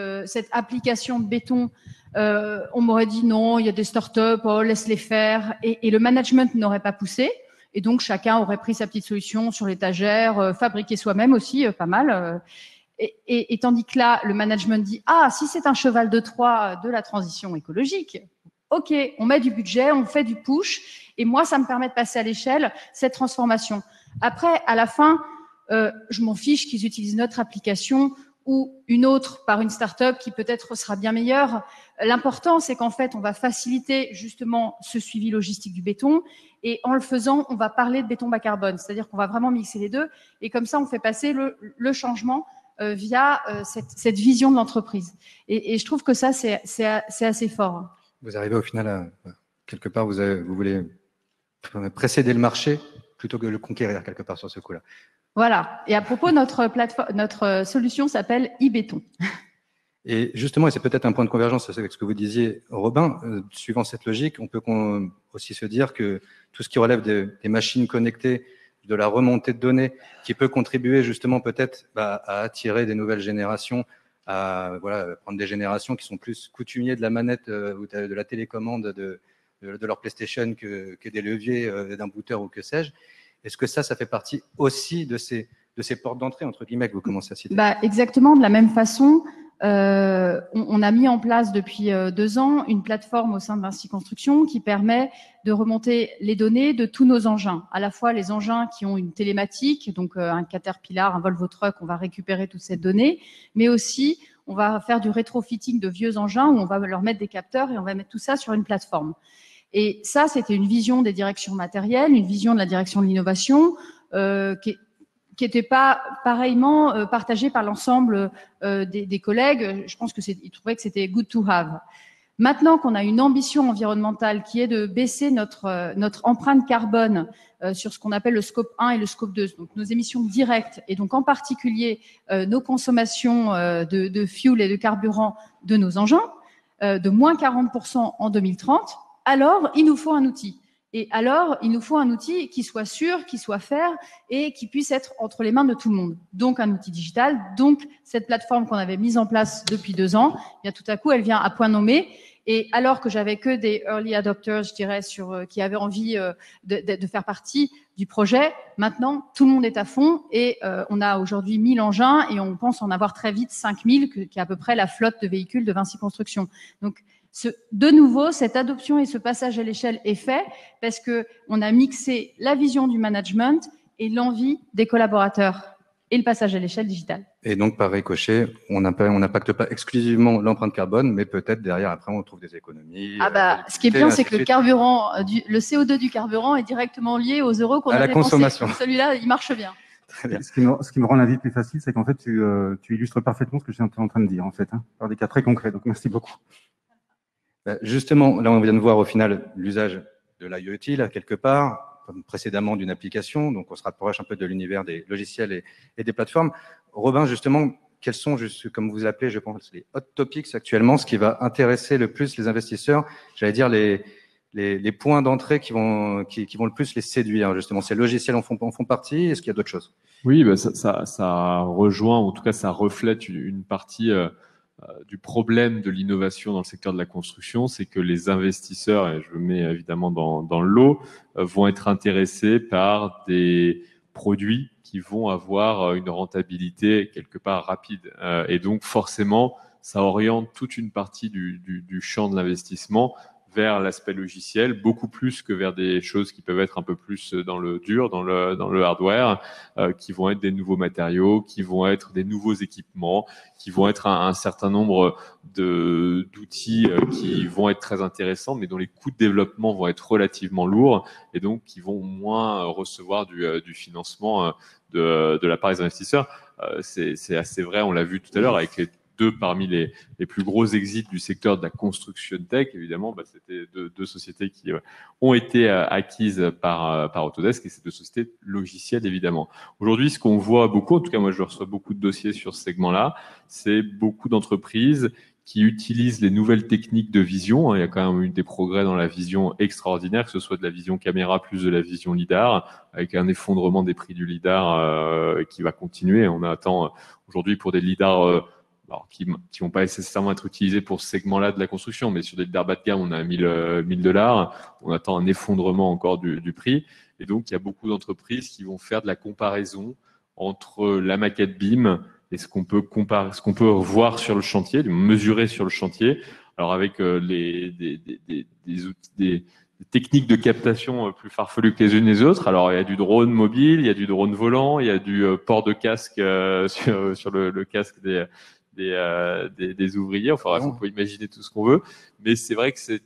application de béton, on m'aurait dit non, il y a des startups, oh, laisse-les faire. Et le management n'aurait pas poussé. Et donc, chacun aurait pris sa petite solution sur l'étagère, fabriqué soi-même aussi, pas mal. Et tandis que là, le management dit « Ah, si c'est un cheval de Troie de la transition écologique, ok, on met du budget, on fait du push, et moi, ça me permet de passer à l'échelle cette transformation. » Après, à la fin, je m'en fiche qu'ils utilisent notre application ou une autre par une start-up qui peut-être sera bien meilleure. L'important, c'est qu'en fait, on va faciliter justement ce suivi logistique du béton, et en le faisant, on va parler de béton bas carbone, c'est-à-dire qu'on va vraiment mixer les deux, et comme ça, on fait passer le changement via cette vision de l'entreprise. Et je trouve que ça, c'est assez fort.
Vous arrivez au final à, quelque part, vous voulez précéder le marché plutôt que le conquérir quelque part sur ce coup-là.
Voilà. Et à propos, notre solution s'appelle e-béton.
Et justement, et c'est peut-être un point de convergence avec ce que vous disiez, Robin, suivant cette logique, on peut aussi se dire que tout ce qui relève des machines connectées, de la remontée de données, qui peut contribuer justement peut-être à attirer des nouvelles générations, à prendre des générations qui sont plus coutumiers de la manette ou de la télécommande de leur PlayStation que des leviers d'un booter ou que sais-je. Est-ce que ça fait partie aussi de ces portes d'entrée, entre guillemets, que vous commencez à citer?
Exactement, de la même façon. On a mis en place depuis 2 ans une plateforme au sein de Vinci Construction qui permet de remonter les données de tous nos engins, à la fois les engins qui ont une télématique, donc un Caterpillar, un Volvo Truck, on va récupérer toutes ces données, mais aussi on va faire du rétrofitting de vieux engins où on va leur mettre des capteurs et on va mettre tout ça sur une plateforme. Et ça, c'était une vision des directions matérielles, une vision de la direction de l'innovation qui n'était pas pareillement partagée par l'ensemble des collègues. Je pense qu'ils trouvaient que c'était good to have. Maintenant qu'on a une ambition environnementale qui est de baisser notre empreinte carbone sur ce qu'on appelle le scope 1 et le scope 2, donc nos émissions directes, et donc en particulier nos consommations de fuel et de carburant de nos engins, de moins 40% en 2030, alors il nous faut un outil. Et alors, il nous faut un outil qui soit sûr, qui soit fair et qui puisse être entre les mains de tout le monde. Donc, un outil digital. Donc, cette plateforme qu'on avait mise en place depuis 2 ans, eh bien, tout à coup, elle vient à point nommé. Et alors que j'avais que des early adopters, je dirais, qui avaient envie de faire partie du projet, maintenant, tout le monde est à fond et on a aujourd'hui 1000 engins et on pense en avoir très vite 5000, qui est à peu près la flotte de véhicules de Vinci Construction. Donc, de nouveau, cette adoption et ce passage à l'échelle est fait parce qu'on a mixé la vision du management et l'envie des collaborateurs et le passage à l'échelle digitale.
Et donc, par ricochet, on n'impacte pas exclusivement l'empreinte carbone, mais peut-être derrière, après, on trouve des économies.
Ce qui est bien, c'est que le carburant, le CO2 du carburant est directement lié aux euros qu'on a dépensés.
À la consommation.
Celui-là, il marche bien.
Très bien. Ce qui me rend la vie plus facile, c'est qu'en fait, tu illustres parfaitement ce que je suis en train de dire, en fait, par des cas très concrets. Donc, merci beaucoup.
Justement, là, on vient de voir au final l'usage de l'IoT, là, quelque part, précédemment d'une application. Donc, on se rapproche un peu de l'univers des logiciels et des plateformes. Robin, justement, quels sont, comme vous appelez, je pense, les hot topics actuellement, ce qui va intéresser le plus les investisseurs, j'allais dire les points d'entrée qui vont le plus les séduire, justement. Ces logiciels en font partie. Est-ce qu'il y a d'autres choses?
Oui, ça rejoint, en tout cas, ça reflète une partie du problème de l'innovation dans le secteur de la construction, c'est que les investisseurs, et je me mets évidemment dans le lot, vont être intéressés par des produits qui vont avoir une rentabilité quelque part rapide. Et donc forcément, ça oriente toute une partie du champ de l'investissement vers l'aspect logiciel, beaucoup plus que vers des choses qui peuvent être un peu plus dans le dur, dans le hardware, qui vont être des nouveaux matériaux, qui vont être des nouveaux équipements, qui vont être un certain nombre d'outils qui vont être très intéressants, mais dont les coûts de développement vont être relativement lourds et donc qui vont moins recevoir du financement de la part des investisseurs. C'est assez vrai, on l'a vu tout à l'heure avec les deux parmi les plus gros exits du secteur de la construction tech, évidemment, c'était deux sociétés qui ont été acquises par Autodesk, et c'est deux sociétés logicielles, évidemment. Aujourd'hui, ce qu'on voit beaucoup, en tout cas moi je reçois beaucoup de dossiers sur ce segment-là, c'est beaucoup d'entreprises qui utilisent les nouvelles techniques de vision. Il y a quand même eu des progrès dans la vision extraordinaire, que ce soit de la vision caméra plus de la vision LiDAR, avec un effondrement des prix du LiDAR qui va continuer. On attend aujourd'hui pour des LiDAR alors, qui vont pas nécessairement être utilisés pour ce segment-là de la construction, mais sur des LiDAR bas de gamme, on a $1000. On attend un effondrement encore du prix. Et donc, il y a beaucoup d'entreprises qui vont faire de la comparaison entre la maquette BIM et ce qu'on peut voir sur le chantier, mesurer sur le chantier. Alors, avec des techniques de captation plus farfelues que les unes les autres. Alors, il y a du drone mobile, il y a du drone volant, il y a du port de casque sur le casque des ouvriers. Enfin, on peut imaginer tout ce qu'on veut, mais c'est vrai que c'est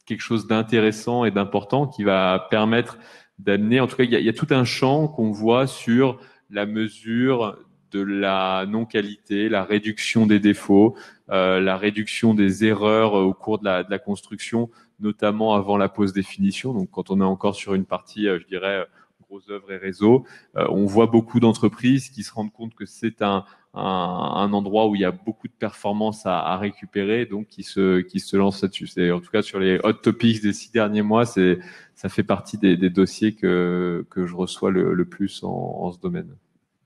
quelque chose d'intéressant et d'important qui va permettre d'amener, en tout cas, il y a tout un champ qu'on voit sur la mesure de la non-qualité, la réduction des défauts, la réduction des erreurs au cours de la construction, notamment avant la pose des finitions. Donc, quand on est encore sur une partie, je dirais, grosses œuvres et réseaux, on voit beaucoup d'entreprises qui se rendent compte que c'est un endroit où il y a beaucoup de performances à récupérer, donc qui se lancent là-dessus. C'est en tout cas sur les hot topics des 6 derniers mois, ça fait partie des dossiers que je reçois le plus en ce domaine.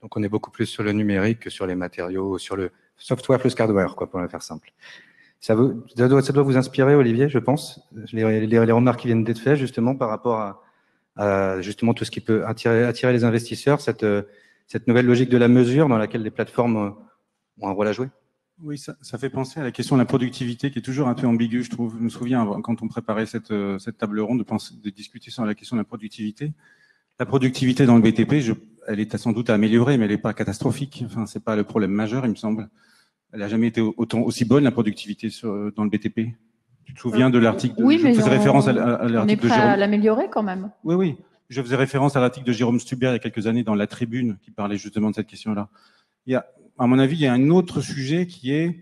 Donc on est beaucoup plus sur le numérique que sur les matériaux, sur le software plus hardware, quoi, pour le faire simple. Ça doit vous inspirer, Olivier, je pense, les remarques qui viennent d'être faites justement par rapport à justement tout ce qui peut attirer les investisseurs, cette nouvelle logique de la mesure dans laquelle les plateformes ont un rôle à jouer.
Oui, ça fait penser à la question de la productivité qui est toujours un peu ambiguë, je trouve. Je me souviens, quand on préparait cette table ronde, de discuter sur la question de la productivité. La productivité dans le BTP, elle est sans doute améliorée, mais elle n'est pas catastrophique. Enfin, c'est pas le problème majeur, il me semble. Elle n'a jamais été aussi bonne, la productivité dans le BTP. Tu te souviens de l'article
Oui, mais
je faisais référence à l'article de Jérôme.
On est prêt à l'améliorer quand même.
Oui. Je faisais référence à l'article de Jérôme Stuber il y a quelques années dans La Tribune qui parlait justement de cette question-là. À mon avis, il y a un autre sujet qui est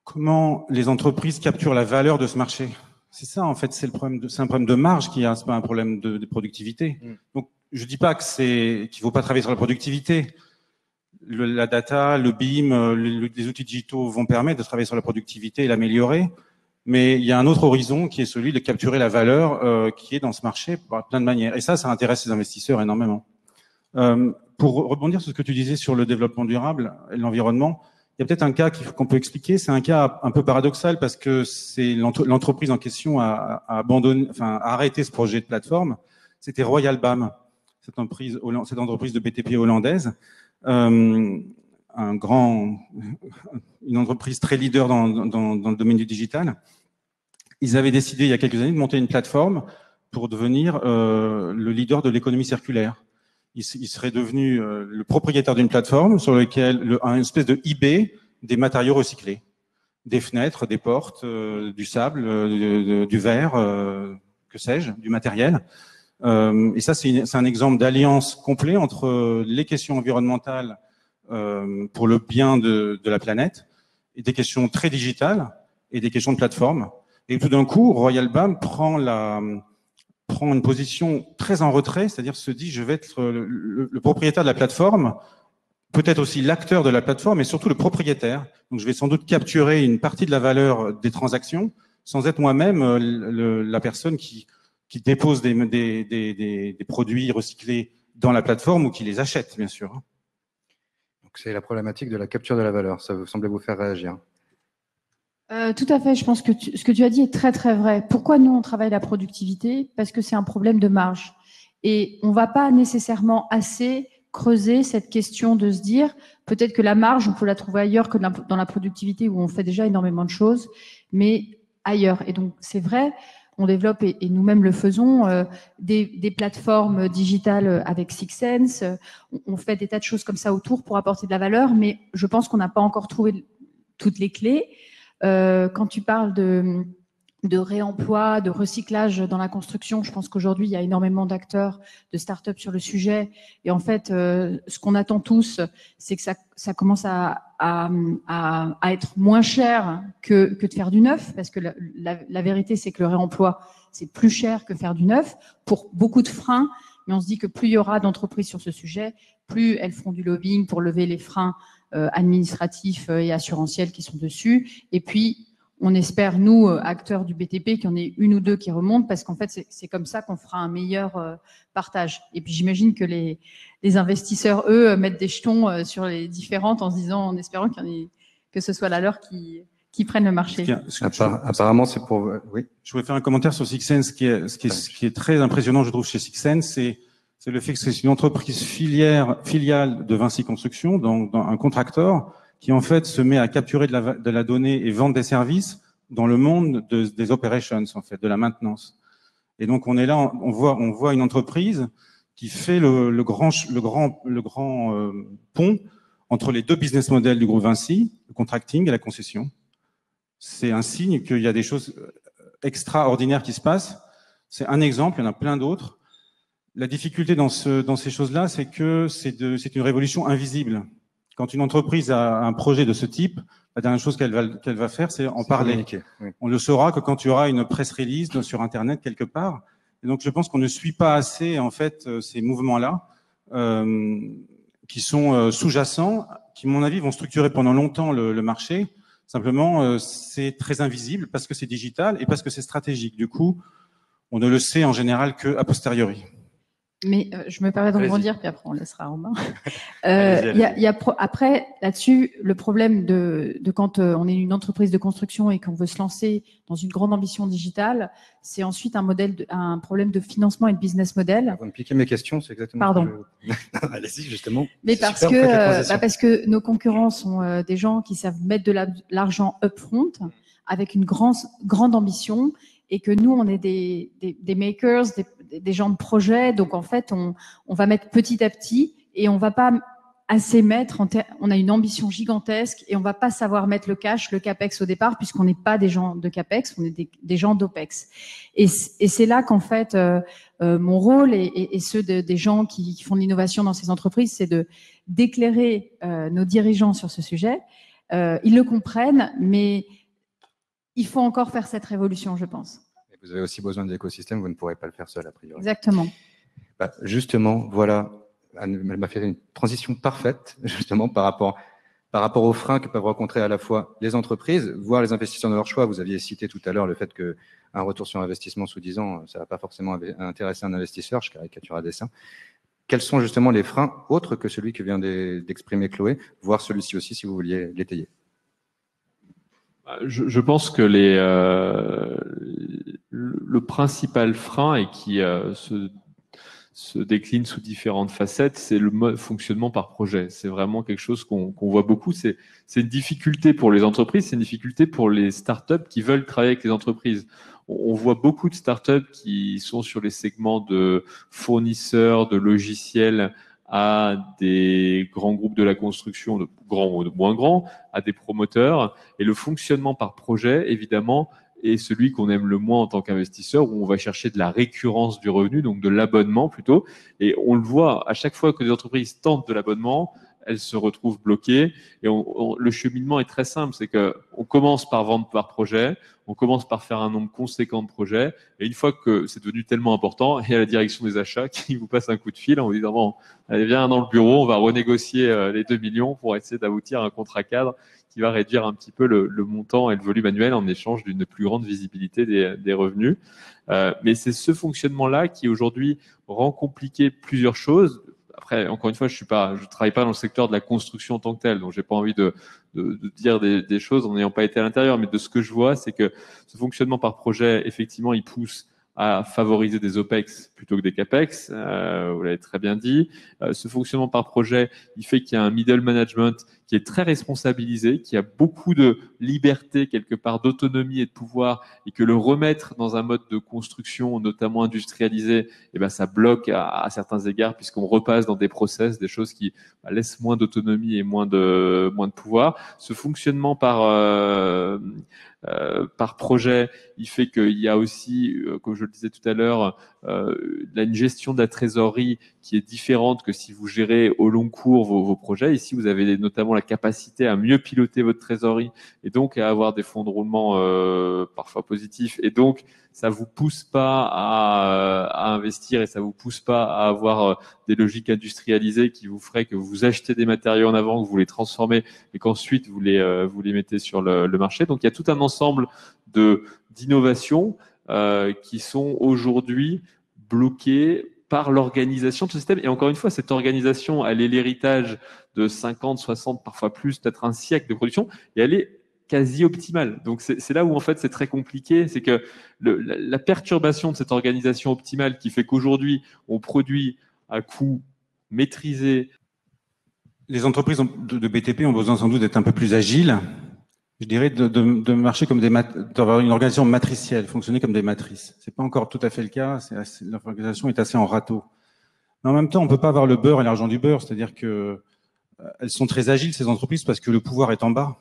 comment les entreprises capturent la valeur de ce marché. C'est ça, en fait, c'est un problème de marge qu'il y a, c'est pas un problème de productivité. Donc, je dis pas qu'il faut pas travailler sur la productivité. La data, le BIM, les outils digitaux vont permettre de travailler sur la productivité et l'améliorer. Mais il y a un autre horizon qui est celui de capturer la valeur qui est dans ce marché par plein de manières. Et ça intéresse les investisseurs énormément. Pour rebondir sur ce que tu disais sur le développement durable et l'environnement, il y a peut-être un cas qu'on peut expliquer. C'est un cas un peu paradoxal parce que c'est l'entreprise en question a arrêté ce projet de plateforme. C'était Royal BAM, cette entreprise de BTP hollandaise, une entreprise très leader dans le domaine du digital. Ils avaient décidé il y a quelques années de monter une plateforme pour devenir le leader de l'économie circulaire. Ils seraient devenus le propriétaire d'une plateforme sur laquelle une espèce de eBay des matériaux recyclés, des fenêtres, des portes, du sable, du verre, que sais-je, du matériel. Et ça, c'est un exemple d'alliance complet entre les questions environnementales pour le bien de la planète et des questions très digitales et des questions de plateforme. Et tout d'un coup, Royal BAM prend une position très en retrait, c'est-à-dire se dit je vais être le propriétaire de la plateforme, peut-être aussi l'acteur de la plateforme, et surtout le propriétaire. Donc je vais sans doute capturer une partie de la valeur des transactions sans être moi-même la personne qui dépose des produits recyclés dans la plateforme ou qui les achète, bien sûr.
C'est la problématique de la capture de la valeur. Ça vous semblait vous faire réagir?
Tout à fait. Je pense que ce que tu as dit est très, très vrai. Pourquoi nous, on travaille la productivité? Parce que c'est un problème de marge. Et on ne va pas nécessairement assez creuser cette question de se dire, peut-être que la marge, on peut la trouver ailleurs que dans la productivité où on fait déjà énormément de choses, mais ailleurs. Et donc, c'est vrai, on développe, et nous-mêmes le faisons, des plateformes digitales avec Sixsense. On fait des tas de choses comme ça autour pour apporter de la valeur, mais je pense qu'on n'a pas encore trouvé toutes les clés. Quand tu parles de réemploi, de recyclage dans la construction, je pense qu'aujourd'hui, il y a énormément d'acteurs, de start-up sur le sujet. Et en fait, ce qu'on attend tous, c'est que ça commence à être moins cher que de faire du neuf, parce que la vérité, c'est que le réemploi, c'est plus cher que faire du neuf pour beaucoup de freins. Mais on se dit que plus il y aura d'entreprises sur ce sujet, plus elles feront du lobbying pour lever les freins administratifs et assurantiels qui sont dessus. Et puis, on espère, nous, acteurs du BTP, qu'il y en ait une ou deux qui remontent, parce qu'en fait, c'est comme ça qu'on fera un meilleur partage. Et puis, j'imagine que les investisseurs, eux, mettent des jetons sur les différentes en se disant, en espérant que ce soit la leur qui prennent le marché.
Apparemment, c'est pour... Oui.
Je voulais faire un commentaire sur Sixsense. Ce qui est très impressionnant, je trouve, chez Sixsense, c'est le fait que c'est une entreprise filiale de Vinci Construction, donc un contracteur, qui en fait se met à capturer de la donnée et vendre des services dans le monde des operations, en fait, de la maintenance. Et donc on est là, on voit une entreprise qui fait le grand pont entre les deux business models du groupe Vinci, le contracting et la concession. C'est un signe qu'il y a des choses extraordinaires qui se passent. C'est un exemple, il y en a plein d'autres. La difficulté dans ces choses-là, c'est que c'est une révolution invisible. Quand une entreprise a un projet de ce type, la dernière chose qu'elle va faire, c'est en parler.
Oui.
On le saura que quand il y aura une press release sur Internet quelque part. Et donc, je pense qu'on ne suit pas assez, en fait, ces mouvements-là, qui sont sous-jacents, qui, à mon avis, vont structurer pendant longtemps le marché. Simplement, c'est très invisible parce que c'est digital et parce que c'est stratégique. Du coup, on ne le sait en général qu'a posteriori.
Mais je me permets de rebondir, puis après on laissera Romain.
Allez-y.
Après, là-dessus, le problème de quand on est une entreprise de construction et qu'on veut se lancer dans une grande ambition digitale, c'est ensuite un problème de financement et de business model.
Vous me piquez mes questions, c'est exactement.
Pardon.
Allez-y, justement.
Mais parce que nos concurrents sont des gens qui savent mettre de l'argent upfront avec une grande ambition, et que nous, on est des makers, des gens de projet. Donc, en fait, on va mettre petit à petit et on va pas assez mettre. On a une ambition gigantesque et on va pas savoir mettre le cash, le capex au départ, puisqu'on n'est pas des gens de capex, on est des gens d'opex. Et c'est là qu'en fait, mon rôle et ceux des gens qui font de l'innovation dans ces entreprises, c'est d'éclairer nos dirigeants sur ce sujet. Ils le comprennent, mais il faut encore faire cette révolution, je pense.
Vous avez aussi besoin de l'écosystème, vous ne pourrez pas le faire seul, a priori.
Exactement.
Justement, voilà, elle m'a fait une transition parfaite, justement, par rapport aux freins que peuvent rencontrer à la fois les entreprises, voire les investisseurs de leur choix. Vous aviez cité tout à l'heure le fait qu'un retour sur investissement sous 10 ans, ça ne va pas forcément intéresser un investisseur, je caricature à dessein. Quels sont justement les freins autres que celui que vient d'exprimer Chloé, voire celui-ci aussi, si vous vouliez l'étayer?
Je pense que le principal frein, et qui se décline sous différentes facettes, c'est le mode fonctionnement par projet. C'est vraiment quelque chose qu'on voit beaucoup. C'est une difficulté pour les entreprises, c'est une difficulté pour les startups qui veulent travailler avec les entreprises. On voit beaucoup de startups qui sont sur les segments de fournisseurs, de logiciels, à des grands groupes de la construction, de grands ou de moins grands, à des promoteurs. Et le fonctionnement par projet, évidemment, est celui qu'on aime le moins en tant qu'investisseur, où on va chercher de la récurrence du revenu, donc de l'abonnement plutôt. Et on le voit, à chaque fois que des entreprises tentent de l'abonnement, elles se retrouvent bloquées. Et le cheminement est très simple, c'est qu'on commence par vendre par projet, on commence par faire un nombre conséquent de projets, et une fois que c'est devenu tellement important, il y a la direction des achats qui vous passe un coup de fil en vous disant « Bon, allez, viens dans le bureau, on va renégocier les 2 millions pour essayer d'aboutir à un contrat cadre qui va réduire un petit peu le montant et le volume annuel en échange d'une plus grande visibilité des revenus. » Mais c'est ce fonctionnement-là qui aujourd'hui rend compliqué plusieurs choses. après, encore une fois, je travaille pas dans le secteur de la construction en tant que tel, donc j'ai pas envie de dire des choses en n'ayant pas été à l'intérieur, mais de ce que je vois, c'est que ce fonctionnement par projet, effectivement, il pousse à favoriser des OPEX plutôt que des CAPEX, vous l'avez très bien dit. Ce fonctionnement par projet, il fait qu'il y a un middle management qui est très responsabilisé, qui a beaucoup de liberté, quelque part d'autonomie et de pouvoir, et que le remettre dans un mode de construction, notamment industrialisé, eh ben, ça bloque à certains égards, puisqu'on repasse dans des process, des choses qui laissent moins d'autonomie et moins de pouvoir. Ce fonctionnement par projet, il fait qu'il y a aussi, comme je le disais tout à l'heure, une gestion de la trésorerie qui est différente que si vous gérez au long cours vos projets. Ici, vous avez notamment la capacité à mieux piloter votre trésorerie et donc à avoir des fonds de roulement parfois positifs. Et donc, ça vous pousse pas à investir et ça vous pousse pas à avoir des logiques industrialisées qui vous feraient que vous achetez des matériaux en avant, que vous les transformez et qu'ensuite vous les mettez sur le marché. Donc, il y a tout un ensemble d'innovations qui sont aujourd'hui bloquées par l'organisation de ce système. Et encore une fois, cette organisation, elle est l'héritage de 50, 60, parfois plus, peut-être un siècle de production, et elle est quasi optimale. Donc c'est là où en fait c'est très compliqué, c'est que la perturbation de cette organisation optimale qui fait qu'aujourd'hui on produit à coût maîtrisé.
Les entreprises de BTP ont besoin sans doute d'être un peu plus agiles. Je dirais de marcher comme d'avoir une organisation matricielle, fonctionner comme des matrices. C'est pas encore tout à fait le cas. L'organisation est assez en râteau. Mais en même temps, on peut pas avoir le beurre et l'argent du beurre. C'est-à-dire que elles sont très agiles, ces entreprises, parce que le pouvoir est en bas.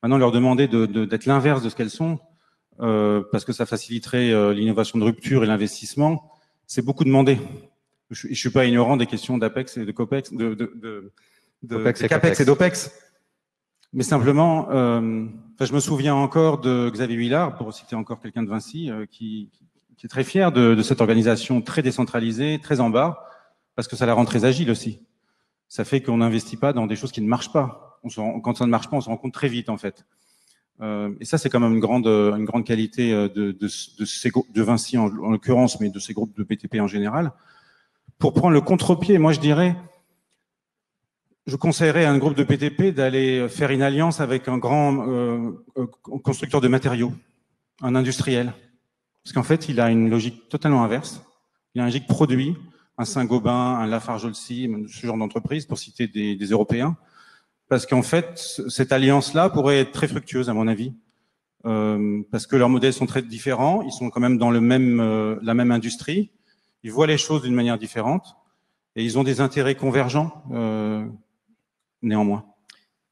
Maintenant, leur demander d'être l'inverse de ce qu'elles sont, parce que ça faciliterait l'innovation de rupture et l'investissement, c'est beaucoup demandé. Je suis pas ignorant des questions d'APEX et de COPEX, de CAPEX et d'OPEX. Mais simplement, je me souviens encore de Xavier Huillard, pour citer encore quelqu'un de Vinci, qui est très fier de cette organisation très décentralisée, très en bas, parce que ça la rend très agile aussi. Ça fait qu'on n'investit pas dans des choses qui ne marchent pas. Quand ça ne marche pas, on se rend compte très vite, en fait. Et ça, c'est quand même une grande qualité de Vinci en l'occurrence, mais de ces groupes de BTP en général. Pour prendre le contre-pied, moi, je dirais, je conseillerais à un groupe de BTP d'aller faire une alliance avec un grand constructeur de matériaux, un industriel. Parce qu'en fait, il a une logique totalement inverse. Il a une logique produit, un Saint-Gobain, un Lafarge-Holcim, ce genre d'entreprise, pour citer des Européens. Parce qu'en fait, cette alliance-là pourrait être très fructueuse, à mon avis. Parce que leurs modèles sont très différents. Ils sont quand même dans la même industrie. Ils voient les choses d'une manière différente. Et ils ont des intérêts convergents, néanmoins.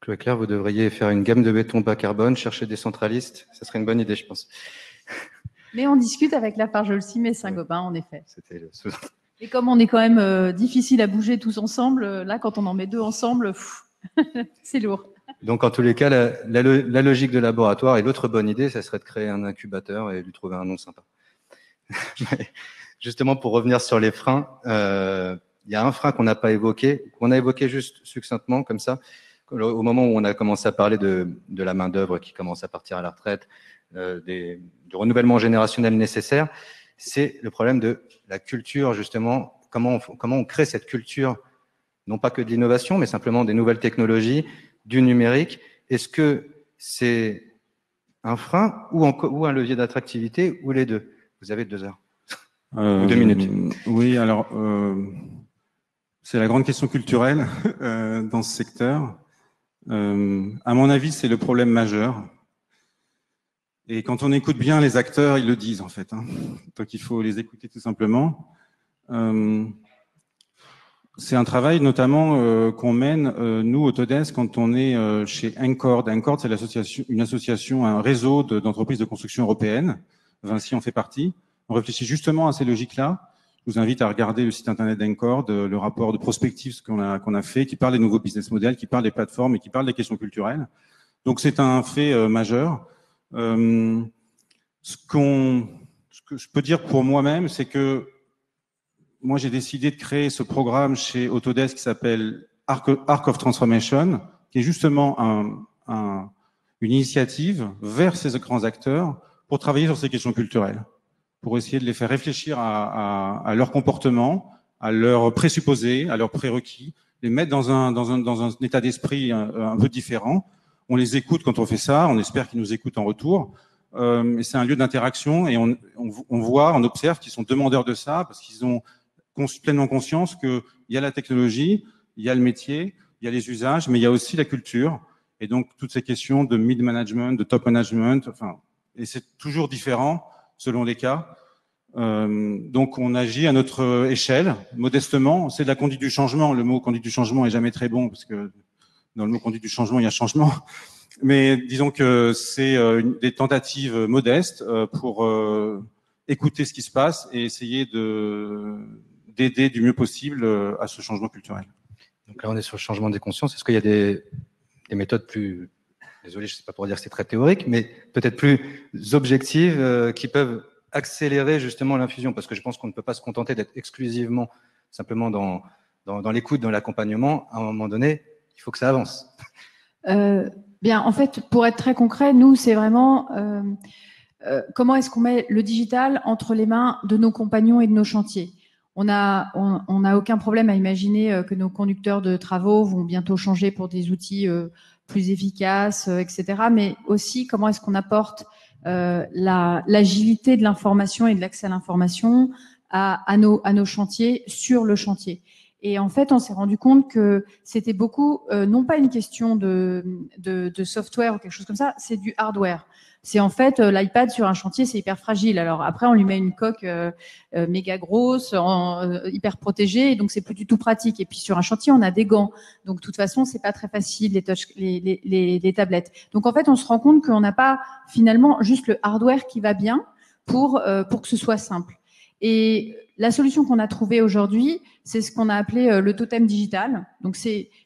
Chloé Claire, vous devriez faire une gamme de béton bas carbone, chercher des centralistes. Ça serait une bonne idée, je pense.
Mais on discute avec Lafarge-Holcim et Saint-Gobain, en effet.
C'était
Et comme on est quand même difficile à bouger tous ensemble, là, quand on en met deux ensemble, c'est lourd.
Donc, en tous les cas, la logique de laboratoire et l'autre bonne idée, ça serait de créer un incubateur et lui trouver un nom sympa. Justement, pour revenir sur les freins, il y a un frein qu'on n'a pas évoqué, qu'on a évoqué juste succinctement, comme ça, au moment où on a commencé à parler de la main-d'œuvre qui commence à partir à la retraite, du renouvellement générationnel nécessaire, c'est le problème de la culture, justement. Comment on crée cette culture, non pas que de l'innovation, mais simplement des nouvelles technologies, du numérique. Est-ce que c'est un frein ou un levier d'attractivité, ou les deux? Vous avez 2 heures. Ou 2 minutes.
Oui, alors, c'est la grande question culturelle dans ce secteur. À mon avis, c'est le problème majeur. Et quand on écoute bien les acteurs, ils le disent en fait. Donc il faut les écouter tout simplement. C'est un travail notamment qu'on mène, nous, Autodesk, quand on est chez Encorde. Encorde, c'est une association, un réseau d'entreprises de construction européennes. Vinci en fait partie. On réfléchit justement à ces logiques-là. Je vous invite à regarder le site internet d'Encorde, le rapport de prospective qu'on a fait, qui parle des nouveaux business models, qui parle des plateformes et qui parle des questions culturelles. Donc c'est un fait majeur. Ce que je peux dire pour moi-même, c'est que moi j'ai décidé de créer ce programme chez Autodesk qui s'appelle Arc of Transformation, qui est justement une initiative vers ces grands acteurs pour travailler sur ces questions culturelles, pour essayer de les faire réfléchir à leur comportement, à leurs présupposés, à leurs prérequis, les mettre dans un état d'esprit un peu différent. On les écoute quand on fait ça, on espère qu'ils nous écoutent en retour. Et c'est un lieu d'interaction et on voit, on observe qu'ils sont demandeurs de ça parce qu'ils ont pleinement conscience qu'il y a la technologie, il y a le métier, il y a les usages, mais il y a aussi la culture. Et donc, toutes ces questions de mid-management, de top management, enfin, et c'est toujours différent selon les cas. Donc, on agit à notre échelle, modestement. C'est de la conduite du changement. Le mot conduite du changement est jamais très bon parce que dans le mot conduite du changement, il y a changement. Mais disons que c'est des tentatives modestes pour écouter ce qui se passe et essayer d'aider du mieux possible à ce changement culturel.
Donc là, on est sur le changement des consciences. Est-ce qu'il y a des méthodes plus, désolé, je ne sais pas pour dire que c'est très théorique, mais peut-être plus objectives qui peuvent accélérer justement l'infusion? Parce que je pense qu'on ne peut pas se contenter d'être exclusivement simplement dans l'écoute, dans l'accompagnement. À un moment donné, il faut que ça avance.
Bien, en fait, pour être très concret, nous, c'est vraiment comment est-ce qu'on met le digital entre les mains de nos compagnons et de nos chantiers. On n'a aucun problème à imaginer que nos conducteurs de travaux vont bientôt changer pour des outils plus efficaces, etc. Mais aussi, comment est-ce qu'on apporte l'agilité de l'information et de l'accès à l'information à nos chantiers sur le chantier. Et en fait, on s'est rendu compte que c'était beaucoup, non pas une question de software ou quelque chose comme ça, c'est du hardware. C'est en fait l'iPad sur un chantier, c'est hyper fragile. Alors après, on lui met une coque méga grosse, hyper protégée, et donc c'est plus du tout pratique. Et puis sur un chantier, on a des gants, donc de toute façon, c'est pas très facile les tablettes. Donc en fait, on se rend compte qu'on n'a pas finalement juste le hardware qui va bien pour que ce soit simple. Et la solution qu'on a trouvée aujourd'hui, c'est ce qu'on a appelé le totem digital. Donc,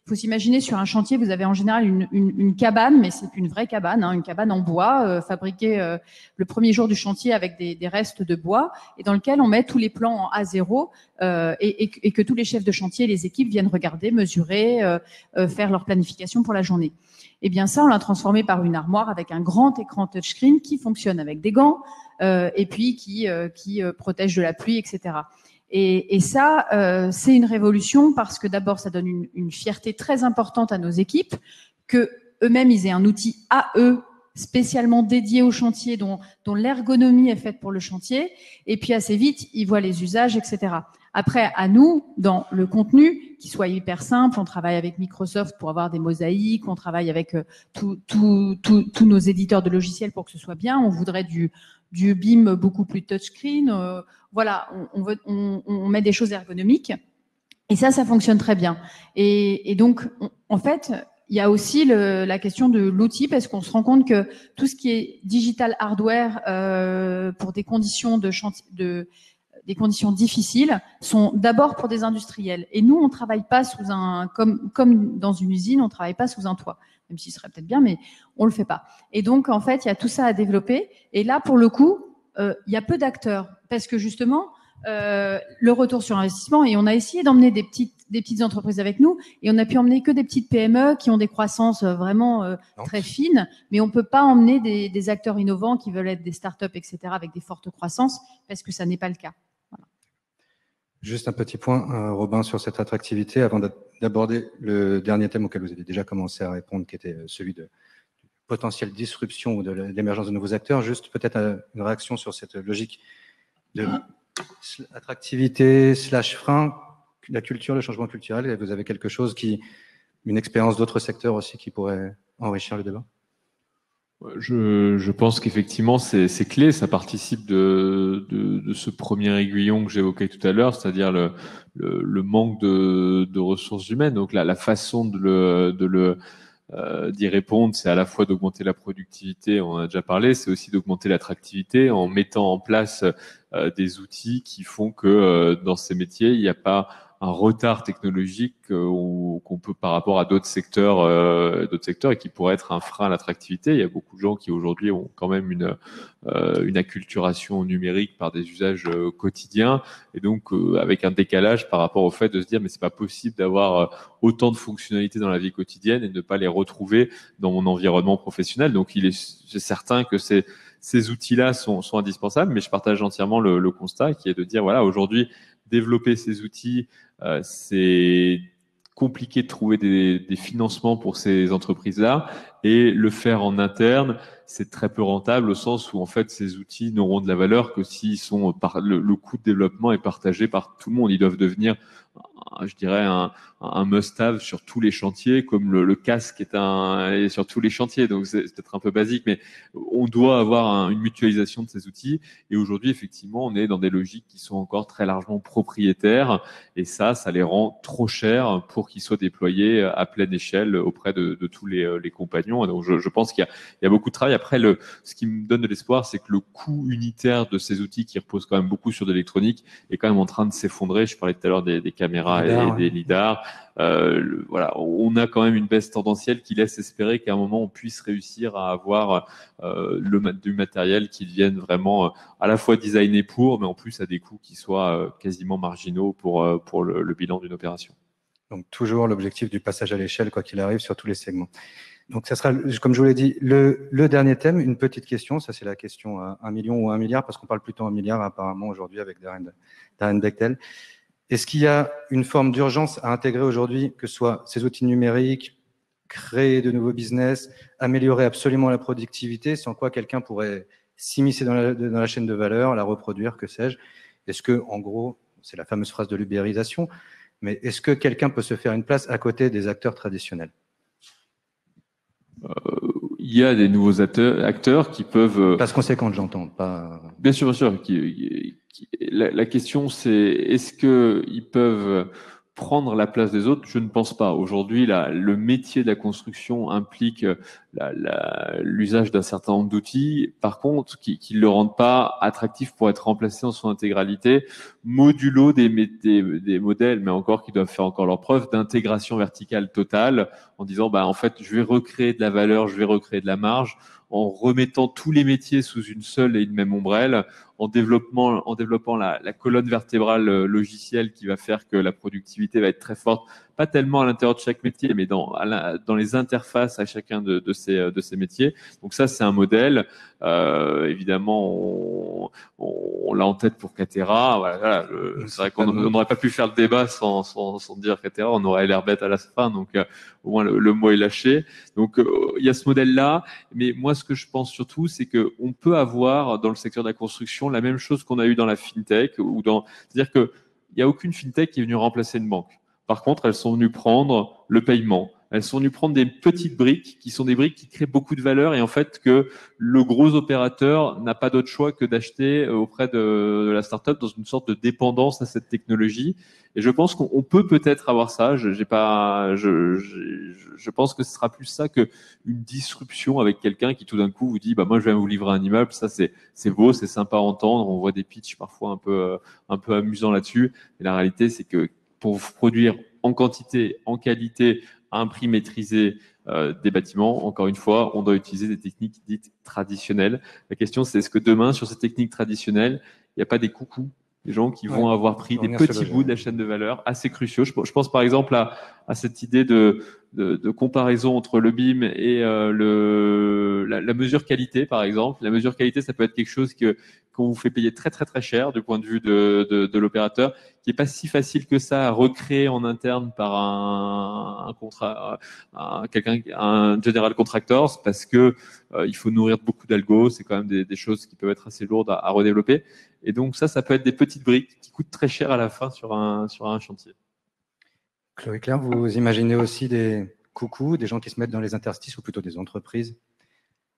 faut s'imaginer sur un chantier, vous avez en général une cabane, mais c'est une vraie cabane, hein, une cabane en bois fabriquée le premier jour du chantier avec des restes de bois, et dans lequel on met tous les plans en A0 et que tous les chefs de chantier et les équipes viennent regarder, mesurer, faire leur planification pour la journée. Eh bien, ça, on l'a transformé par une armoire avec un grand écran touchscreen qui fonctionne avec des gants et puis qui protège de la pluie, etc. Et ça, c'est une révolution parce que d'abord, ça donne une fierté très importante à nos équipes, que eux-mêmes, ils aient un outil à eux spécialement dédié au chantier, dont l'ergonomie est faite pour le chantier, et puis assez vite, ils voient les usages, etc. Après, à nous, dans le contenu, qui soit hyper simple, on travaille avec Microsoft pour avoir des mosaïques, on travaille avec tous nos éditeurs de logiciels pour que ce soit bien, on voudrait du BIM beaucoup plus touchscreen, voilà, on met des choses ergonomiques, et ça fonctionne très bien. Et donc, en fait, il y a aussi la question de l'outil, parce qu'on se rend compte que tout ce qui est digital hardware pour des conditions des conditions difficiles sont d'abord pour des industriels. Et nous, on travaille pas sous comme dans une usine, on travaille pas sous un toit. Même s'il serait peut-être bien, mais on le fait pas. Et donc, en fait, il y a tout ça à développer. Et là, pour le coup, il y a peu d'acteurs. Parce que justement, le retour sur investissement, et on a essayé d'emmener des petites entreprises avec nous, et on a pu emmener que des petites PME qui ont des croissances vraiment très fines, mais on peut pas emmener des acteurs innovants qui veulent être des startups, etc., avec des fortes croissances, parce que ça n'est pas le cas. Voilà.
Juste un petit point, Robin, sur cette attractivité, avant d'aborder le dernier thème auquel vous avez déjà commencé à répondre, qui était celui de potentielle disruption ou de l'émergence de nouveaux acteurs. Juste peut-être une réaction sur cette logique de attractivité / frein, la culture, le changement culturel. Et vous avez quelque chose une expérience d'autres secteurs aussi qui pourrait enrichir le débat?
Je pense qu'effectivement, c'est clé. Ça participe de ce premier aiguillon que j'évoquais tout à l'heure, c'est-à-dire le manque de ressources humaines. Donc la façon d'y répondre, c'est à la fois d'augmenter la productivité, on en a déjà parlé, c'est aussi d'augmenter l'attractivité en mettant en place des outils qui font que dans ces métiers, il n'y a pas un retard technologique qu'on peut par rapport à d'autres secteurs et qui pourrait être un frein à l'attractivité. Il y a beaucoup de gens qui aujourd'hui ont quand même une acculturation numérique par des usages quotidiens et donc avec un décalage par rapport au fait de se dire mais c'est pas possible d'avoir autant de fonctionnalités dans la vie quotidienne et de ne pas les retrouver dans mon environnement professionnel. Donc c'est certain que ces outils-là sont indispensables, mais je partage entièrement le constat qui est de dire voilà, aujourd'hui développer ces outils, c'est compliqué de trouver des financements pour ces entreprises-là, et le faire en interne, c'est très peu rentable au sens où en fait ces outils n'auront de la valeur que s'ils sont le coût de développement est partagé par tout le monde. Ils doivent devenir, je dirais, un must-have sur tous les chantiers, comme le casque est sur tous les chantiers. Donc c'est peut-être un peu basique, mais on doit avoir une mutualisation de ces outils. Et aujourd'hui, effectivement, on est dans des logiques qui sont encore très largement propriétaires, et ça les rend trop chers pour qu'ils soient déployés à pleine échelle auprès de tous les compagnons. Donc je pense qu'il y a beaucoup de travail. Après, ce qui me donne de l'espoir, c'est que le coût unitaire de ces outils, qui reposent quand même beaucoup sur de l'électronique, est quand même en train de s'effondrer. Je parlais tout à l'heure des caméras et des lidars. Voilà, on a quand même une baisse tendancielle qui laisse espérer qu'à un moment on puisse réussir à avoir du matériel qui devienne vraiment à la fois designé pour, mais en plus à des coûts qui soient quasiment marginaux pour le bilan d'une opération.
Donc toujours l'objectif du passage à l'échelle, quoi qu'il arrive, sur tous les segments. Donc ça sera, comme je vous l'ai dit, le dernier thème, une petite question, ça c'est la question à 1 million ou 1 milliard, parce qu'on parle plutôt 1 milliard apparemment aujourd'hui avec Darren Bechtel. Est-ce qu'il y a une forme d'urgence à intégrer aujourd'hui, que ce soit ces outils numériques, créer de nouveaux business, améliorer absolument la productivité, sans quoi quelqu'un pourrait s'immiscer dans la chaîne de valeur, la reproduire, que sais-je? Est-ce que, en gros, c'est la fameuse phrase de l'ubérisation, mais est-ce que quelqu'un peut se faire une place à côté des acteurs traditionnels?
Il y a des nouveaux acteurs qui peuvent...
Parce conséquent, j'entends pas...
Bien sûr, bien sûr. La question, c'est est-ce qu'ils peuvent prendre la place des autres? Je ne pense pas. Aujourd'hui, le métier de la construction implique l'usage d'un certain nombre d'outils, par contre, qui ne le rendent pas attractif pour être remplacé en son intégralité, modulo des modèles, mais encore qui doivent faire encore leur preuve, d'intégration verticale totale, en disant, bah, en fait, je vais recréer de la valeur, je vais recréer de la marge, en remettant tous les métiers sous une seule et une même ombrelle, en développant la colonne vertébrale logicielle qui va faire que la productivité va être très forte, pas tellement à l'intérieur de chaque métier, mais dans les interfaces à chacun de ces métiers. Donc ça, c'est un modèle. Évidemment, on l'a en tête pour Catera. Voilà, c'est vrai qu'on n'aurait pas pu faire le débat sans dire Catera, on aurait l'air bête à la fin. Donc au moins le mot est lâché. Donc il y a ce modèle-là. Mais moi, ce que je pense surtout, c'est qu'on peut avoir dans le secteur de la construction la même chose qu'on a eu dans la fintech, c'est-à-dire qu'il n'y a aucune fintech qui est venue remplacer une banque. Par contre, elles sont venues prendre le paiement. Elles sont venues prendre des petites briques qui sont des briques qui créent beaucoup de valeur, et en fait que le gros opérateur n'a pas d'autre choix que d'acheter auprès de la startup dans une sorte de dépendance à cette technologie. Et je pense qu'on peut peut-être avoir ça. Je pense que ce sera plus ça que une disruption avec quelqu'un qui tout d'un coup vous dit bah moi je vais vous livrer un immeuble. Ça c'est beau, c'est sympa à entendre. On voit des pitchs parfois un peu amusants là-dessus. Mais la réalité c'est que pour produire en quantité, en qualité, à un prix maîtrisé des bâtiments, encore une fois, on doit utiliser des techniques dites traditionnelles. La question, c'est est-ce que demain, sur ces techniques traditionnelles, il n'y a pas des coucous, des gens qui vont avoir pris des petits bouts de la chaîne de valeur assez cruciaux. Je pense par exemple à cette idée de comparaison entre le BIM et la mesure qualité, par exemple. La mesure qualité, ça peut être quelque chose qu'on vous fait payer très très très cher du point de vue de l'opérateur, qui est pas si facile que ça à recréer en interne par un general contractor, parce que il faut nourrir beaucoup d'algos. C'est quand même des choses qui peuvent être assez lourdes à redévelopper. Et donc ça peut être des petites briques qui coûtent très cher à la fin sur un chantier.
Chloé Claire, vous imaginez aussi des coucous, des gens qui se mettent dans les interstices, ou plutôt des entreprises?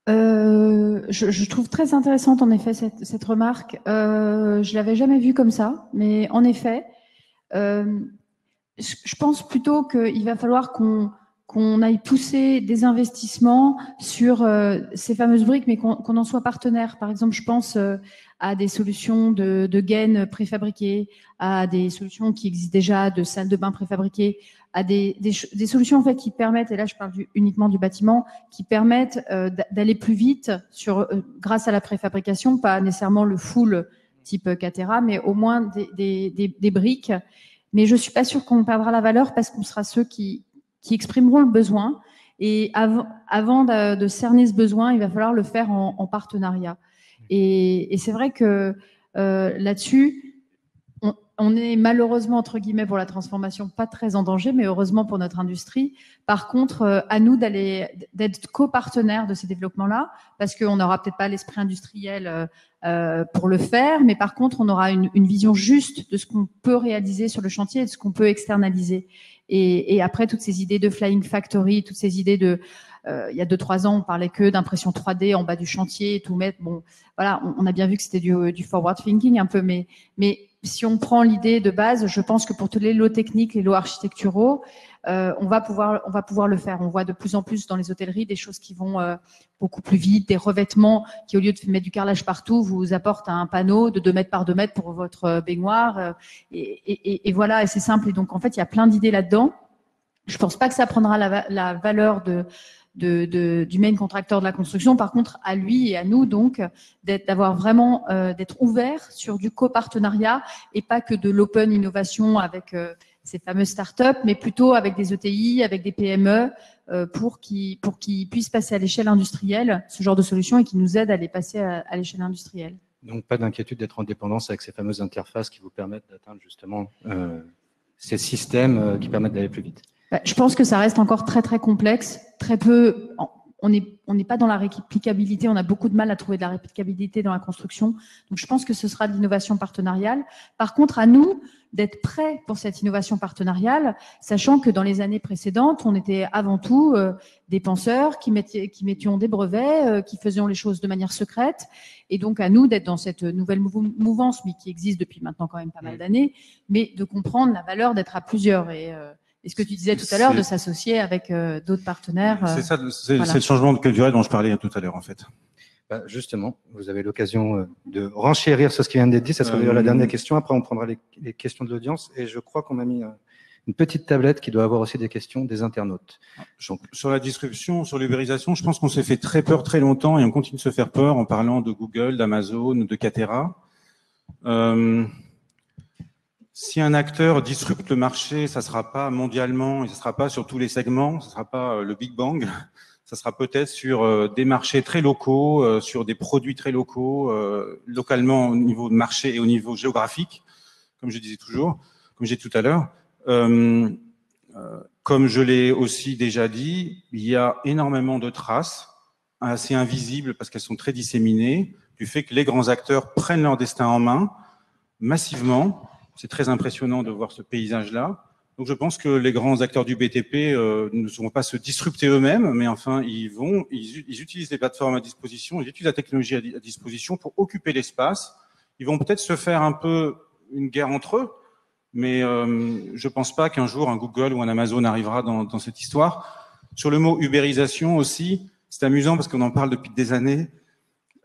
Je trouve très intéressante en effet cette remarque. Je l'avais jamais vue comme ça, mais en effet, je pense plutôt qu'il va falloir qu'on aille pousser des investissements sur ces fameuses briques, mais qu'on en soit partenaire. Par exemple, je pense à des solutions de gaines préfabriquées, à des solutions qui existent déjà de salles de bain préfabriquées, à des solutions en fait qui permettent, et là je parle uniquement du bâtiment, qui permettent d'aller plus vite grâce à la préfabrication, pas nécessairement le full type Catera, mais au moins des briques. Mais je suis pas sûre qu'on perdra la valeur, parce qu'on sera ceux qui exprimeront le besoin. Et avant de cerner ce besoin, il va falloir le faire en partenariat. Et c'est vrai que là-dessus, on est malheureusement, entre guillemets, pour la transformation, pas très en danger, mais heureusement pour notre industrie. Par contre, à nous d'être copartenaires de ces développements-là, parce qu'on n'aura peut-être pas l'esprit industriel pour le faire, mais par contre, on aura une vision juste de ce qu'on peut réaliser sur le chantier et de ce qu'on peut externaliser. Et après, toutes ces idées de Flying Factory, toutes ces idées de... il y a 2-3 ans, on parlait que d'impression 3D en bas du chantier et tout mettre. Bon, voilà, on a bien vu que c'était du forward thinking un peu, mais si on prend l'idée de base, je pense que pour tous les lots techniques, les lots architecturaux, on va pouvoir le faire. On voit de plus en plus dans les hôtelleries des choses qui vont beaucoup plus vite, des revêtements qui, au lieu de mettre du carrelage partout, vous apportent un panneau de 2 mètres par 2 mètres pour votre baignoire. Et voilà, et c'est simple. Et donc, en fait, il y a plein d'idées là-dedans. Je pense pas que ça prendra la valeur du main contracteur de la construction. Par contre, à lui et à nous, donc, d'avoir vraiment, d'être ouvert sur du copartenariat et pas que de l'open innovation avec ces fameuses startups, mais plutôt avec des ETI, avec des PME, pour qu'ils puissent passer à l'échelle industrielle ce genre de solutions et qui nous aident à les passer à l'échelle industrielle.
Donc, pas d'inquiétude d'être en dépendance avec ces fameuses interfaces qui vous permettent d'atteindre justement ces systèmes qui permettent d'aller plus vite.
Je pense que ça reste encore très, très complexe. Très peu. On n'est pas dans la réplicabilité. On a beaucoup de mal à trouver de la réplicabilité dans la construction. Donc, je pense que ce sera de l'innovation partenariale. Par contre, à nous d'être prêts pour cette innovation partenariale, sachant que dans les années précédentes, on était avant tout des penseurs qui mettions des brevets, qui faisions les choses de manière secrète. Et donc, à nous d'être dans cette nouvelle mouvance, mais qui existe depuis maintenant quand même pas mal d'années, mais de comprendre la valeur d'être à plusieurs. Et ce que tu disais tout à l'heure, de s'associer avec d'autres partenaires.
C'est ça, c'est le changement de culturel dont je parlais tout à l'heure, en fait.
Bah, justement, vous avez l'occasion de renchérir sur ce qui vient d'être dit. Ça sera d'ailleurs la dernière question. Après, on prendra les questions de l'audience. Et je crois qu'on a mis une petite tablette qui doit avoir aussi des questions des internautes.
Sur la disruption, sur l'ubérisation, je pense qu'on s'est fait très peur très longtemps et on continue de se faire peur en parlant de Google, d'Amazon, de Catera. Si un acteur disrupte le marché, ça sera pas mondialement et ça sera pas sur tous les segments, ça sera pas le Big Bang, ça sera peut-être sur des marchés très locaux, sur des produits très locaux, localement au niveau de marché et au niveau géographique, comme je disais toujours, comme j'ai dit tout à l'heure. Comme je l'ai aussi déjà dit, il y a énormément de traces assez invisibles parce qu'elles sont très disséminées du fait que les grands acteurs prennent leur destin en main massivement. C'est très impressionnant de voir ce paysage-là. Donc, je pense que les grands acteurs du BTP ne vont pas se disrupter eux-mêmes, mais enfin, ils utilisent les plateformes à disposition, ils utilisent la technologie à disposition pour occuper l'espace. Ils vont peut-être se faire un peu une guerre entre eux, mais je pense pas qu'un jour un Google ou un Amazon arrivera dans cette histoire. Sur le mot ubérisation aussi, c'est amusant parce qu'on en parle depuis des années.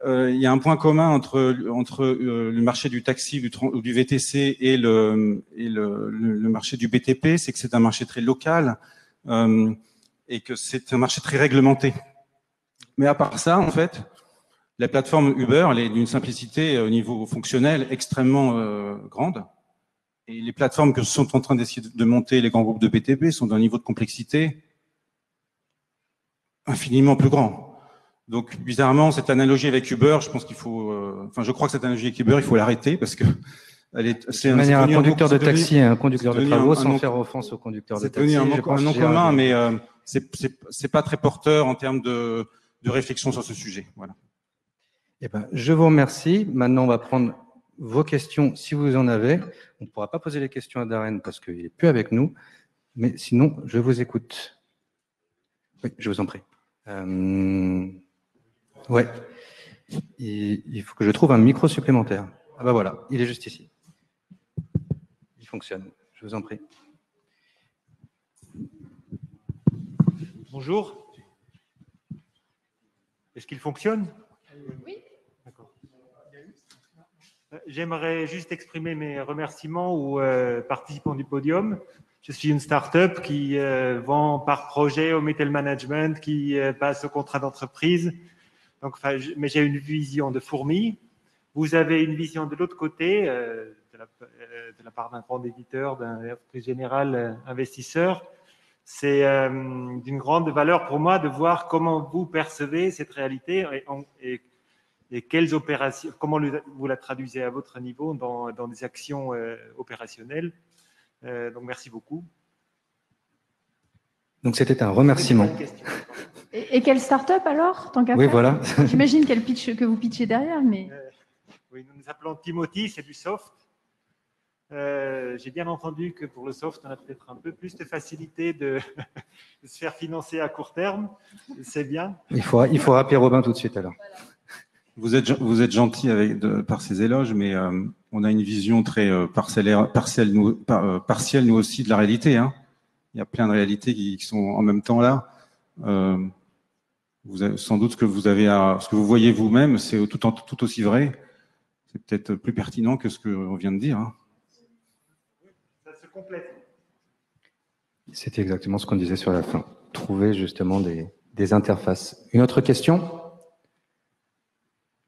Il y a un point commun entre le marché du taxi ou du VTC et le marché du BTP, c'est que c'est un marché très local et que c'est un marché très réglementé. Mais à part ça, en fait, la plateforme Uber, elle est d'une simplicité au niveau fonctionnel extrêmement grande. Et les plateformes que sont en train d'essayer de monter les grands groupes de BTP sont d'un niveau de complexité infiniment plus grand. Donc, bizarrement, cette analogie avec Uber, je pense qu'il faut, je crois que cette analogie avec Uber, il faut l'arrêter parce que
c'est un conducteur de taxi et un conducteur de travaux sans faire offense au conducteur de taxi.
C'est devenu un nom commun, mais c'est pas très porteur en termes de réflexion sur ce sujet. Voilà.
Eh ben, je vous remercie. Maintenant, on va prendre vos questions si vous en avez. On ne pourra pas poser les questions à Darren parce qu'il n'est plus avec nous, mais sinon, je vous écoute. Oui, je vous en prie. Ouais. Il faut que je trouve un micro supplémentaire. Ah bah voilà, il est juste ici. Il fonctionne. Je vous en prie.
Bonjour. Est-ce qu'il fonctionne?
Oui.
D'accord. J'aimerais juste exprimer mes remerciements aux participants du podium. Je suis une start-up qui vend par projet au metal management, qui passe au contrat d'entreprise. Donc, mais j'ai une vision de fourmi. Vous avez une vision de l'autre côté, de la part d'un grand éditeur, d'un plus général investisseur. C'est d'une grande valeur pour moi de voir comment vous percevez cette réalité et et quelles opérations, comment vous la traduisez à votre niveau dans des actions opérationnelles. Donc, merci beaucoup.
Donc, c'était un remerciement.
Et quelle start-up alors, tant qu'à
Oui,
faire?
voilà.
J'imagine quel pitch que vous pitchez derrière, mais...
Oui, nous nous appelons Timothy, c'est du soft. J'ai bien entendu que pour le soft, on a peut-être un peu plus de facilité de se faire financer à court terme. C'est bien.
Il faut rappeler Robin tout de suite alors.
Vous êtes gentil par ces éloges, mais on a une vision très partielle nous aussi de la réalité. Hein. Il y a plein de réalités qui sont en même temps là. Vous avez, sans doute ce que vous voyez vous-même, c'est tout aussi vrai. C'est peut-être plus pertinent que ce qu'on vient de dire. Hein.
Ça se complète.
C'était exactement ce qu'on disait sur la fin. Trouver justement des interfaces. Une autre question?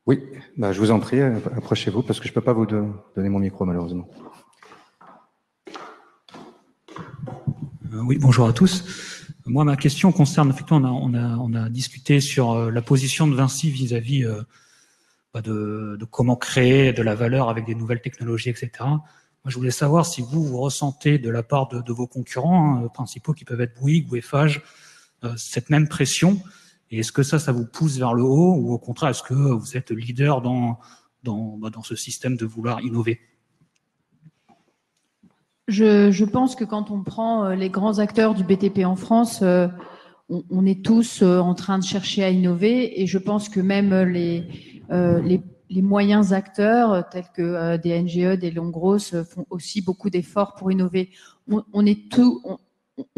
Oui, je vous en prie, approchez-vous parce que je ne peux pas vous donner mon micro malheureusement.
Oui, bonjour à tous. Moi, ma question concerne, effectivement, on a discuté sur la position de Vinci vis-à-vis de comment créer de la valeur avec des nouvelles technologies, etc. Moi, je voulais savoir si vous ressentez de la part de vos concurrents principaux qui peuvent être Bouygues ou Eiffage cette même pression. Et est-ce que ça vous pousse vers le haut ou au contraire, est-ce que vous êtes leader dans ce système de vouloir innover?
Je pense que quand on prend les grands acteurs du BTP en France, on est tous en train de chercher à innover et je pense que même les moyens acteurs tels que des NGE, des Longros font aussi beaucoup d'efforts pour innover. On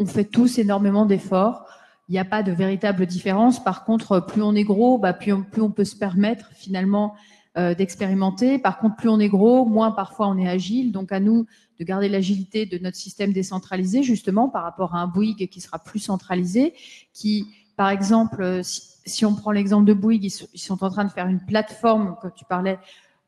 fait tous énormément d'efforts. Il n'y a pas de véritable différence. Par contre, plus on est gros, plus on peut se permettre finalement d'expérimenter. Par contre, plus on est gros, moins parfois on est agile. Donc, à nous de garder l'agilité de notre système décentralisé, justement, par rapport à un Bouygues qui sera plus centralisé, qui, par exemple, si on prend l'exemple de Bouygues, ils sont en train de faire une plateforme, comme tu parlais,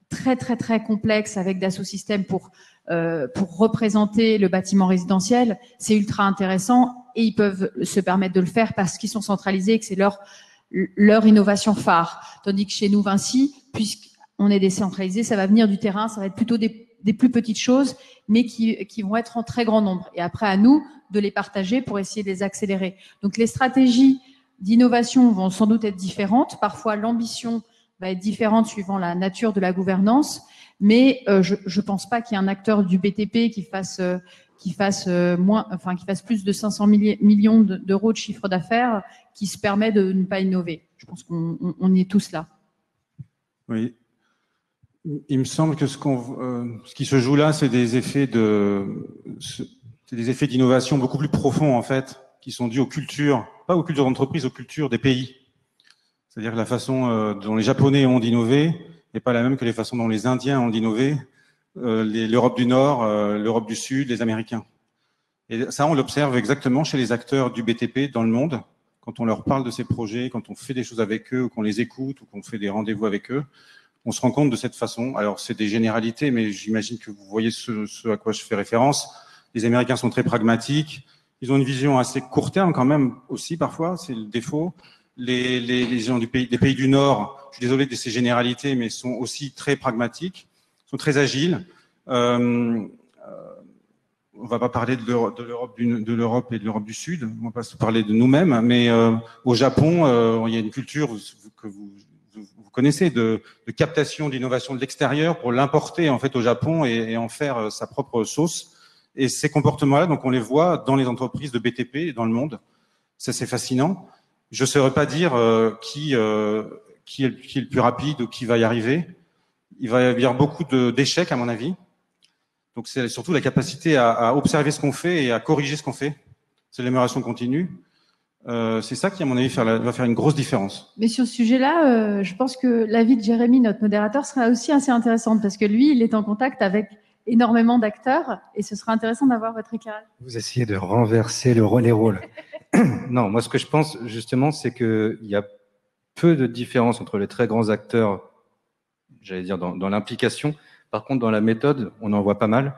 très, très, très complexe avec Dassault Systèmes pour représenter le bâtiment résidentiel. C'est ultra intéressant et ils peuvent se permettre de le faire parce qu'ils sont centralisés et que c'est leur innovation phare. Tandis que chez nous, Vinci, puisqu'on est décentralisé, ça va venir du terrain, ça va être plutôt des plus petites choses, mais qui vont être en très grand nombre. Et après, à nous de les partager pour essayer de les accélérer. Donc, les stratégies d'innovation vont sans doute être différentes. Parfois, l'ambition va être différente suivant la nature de la gouvernance, mais je ne pense pas qu'il y ait un acteur du BTP qui fasse plus de 500 millions d'euros de chiffre d'affaires qui se permet de ne pas innover. Je pense qu'on y est tous là.
Oui. Il me semble que ce qui se joue là, c'est des effets d'innovation beaucoup plus profonds, en fait, qui sont dus aux cultures, pas aux cultures d'entreprise, aux cultures des pays. C'est-à-dire que la façon dont les Japonais ont d'innover n'est pas la même que les façons dont les Indiens ont d'innover, l'Europe du Nord, l'Europe du Sud, les Américains. Et ça, on l'observe exactement chez les acteurs du BTP dans le monde. Quand on leur parle de ces projets, quand on fait des choses avec eux, ou qu'on les écoute, ou qu'on fait des rendez-vous avec eux, on se rend compte de cette façon. Alors, c'est des généralités, mais j'imagine que vous voyez ce à quoi je fais référence. Les Américains sont très pragmatiques. Ils ont une vision assez court terme quand même aussi, parfois. C'est le défaut. Les gens des pays du Nord, je suis désolé de ces généralités, mais sont aussi très pragmatiques, sont très agiles. On va pas parler de l'Europe et de l'Europe du Sud. On va pas se parler de nous-mêmes, mais au Japon, il y a une culture que vous connaissez de captation d'innovation de l'extérieur pour l'importer en fait au Japon et en faire sa propre sauce. Et ces comportements-là, donc on les voit dans les entreprises de BTP et dans le monde. Ça, c'est fascinant. Je ne saurais pas dire qui est le plus rapide ou qui va y arriver. Il va y avoir beaucoup d'échecs, à mon avis. Donc, c'est surtout la capacité à observer ce qu'on fait et à corriger ce qu'on fait. C'est l'amélioration continue. C'est ça qui, à mon avis, va faire une grosse différence.
Mais sur ce sujet-là, je pense que l'avis de Jérémy, notre modérateur, sera aussi assez intéressante parce que lui, il est en contact avec énormément d'acteurs et ce sera intéressant d'avoir votre éclairage.
Vous essayez de renverser les rôles. Non, moi, ce que je pense, justement, c'est qu'il y a peu de différence entre les très grands acteurs, j'allais dire, dans l'implication. Par contre, dans la méthode, on en voit pas mal,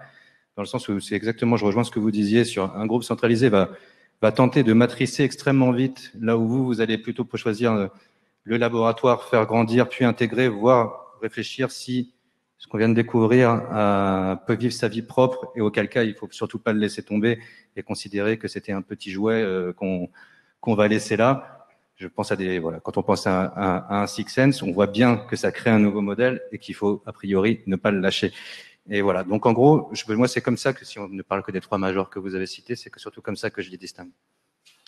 dans le sens où c'est exactement, je rejoins ce que vous disiez, sur un groupe centralisé va tenter de matricer extrêmement vite, là où vous allez plutôt choisir le laboratoire faire grandir, puis intégrer, voire réfléchir si ce qu'on vient de découvrir peut vivre sa vie propre, et auquel cas il faut surtout pas le laisser tomber et considérer que c'était un petit jouet qu'on va laisser là. Je pense à quand on pense à un Six Sense, on voit bien que ça crée un nouveau modèle et qu'il faut a priori ne pas le lâcher. Et voilà. Donc en gros, moi c'est comme ça que, si on ne parle que des 3 majors que vous avez cités, c'est surtout comme ça que je les distingue.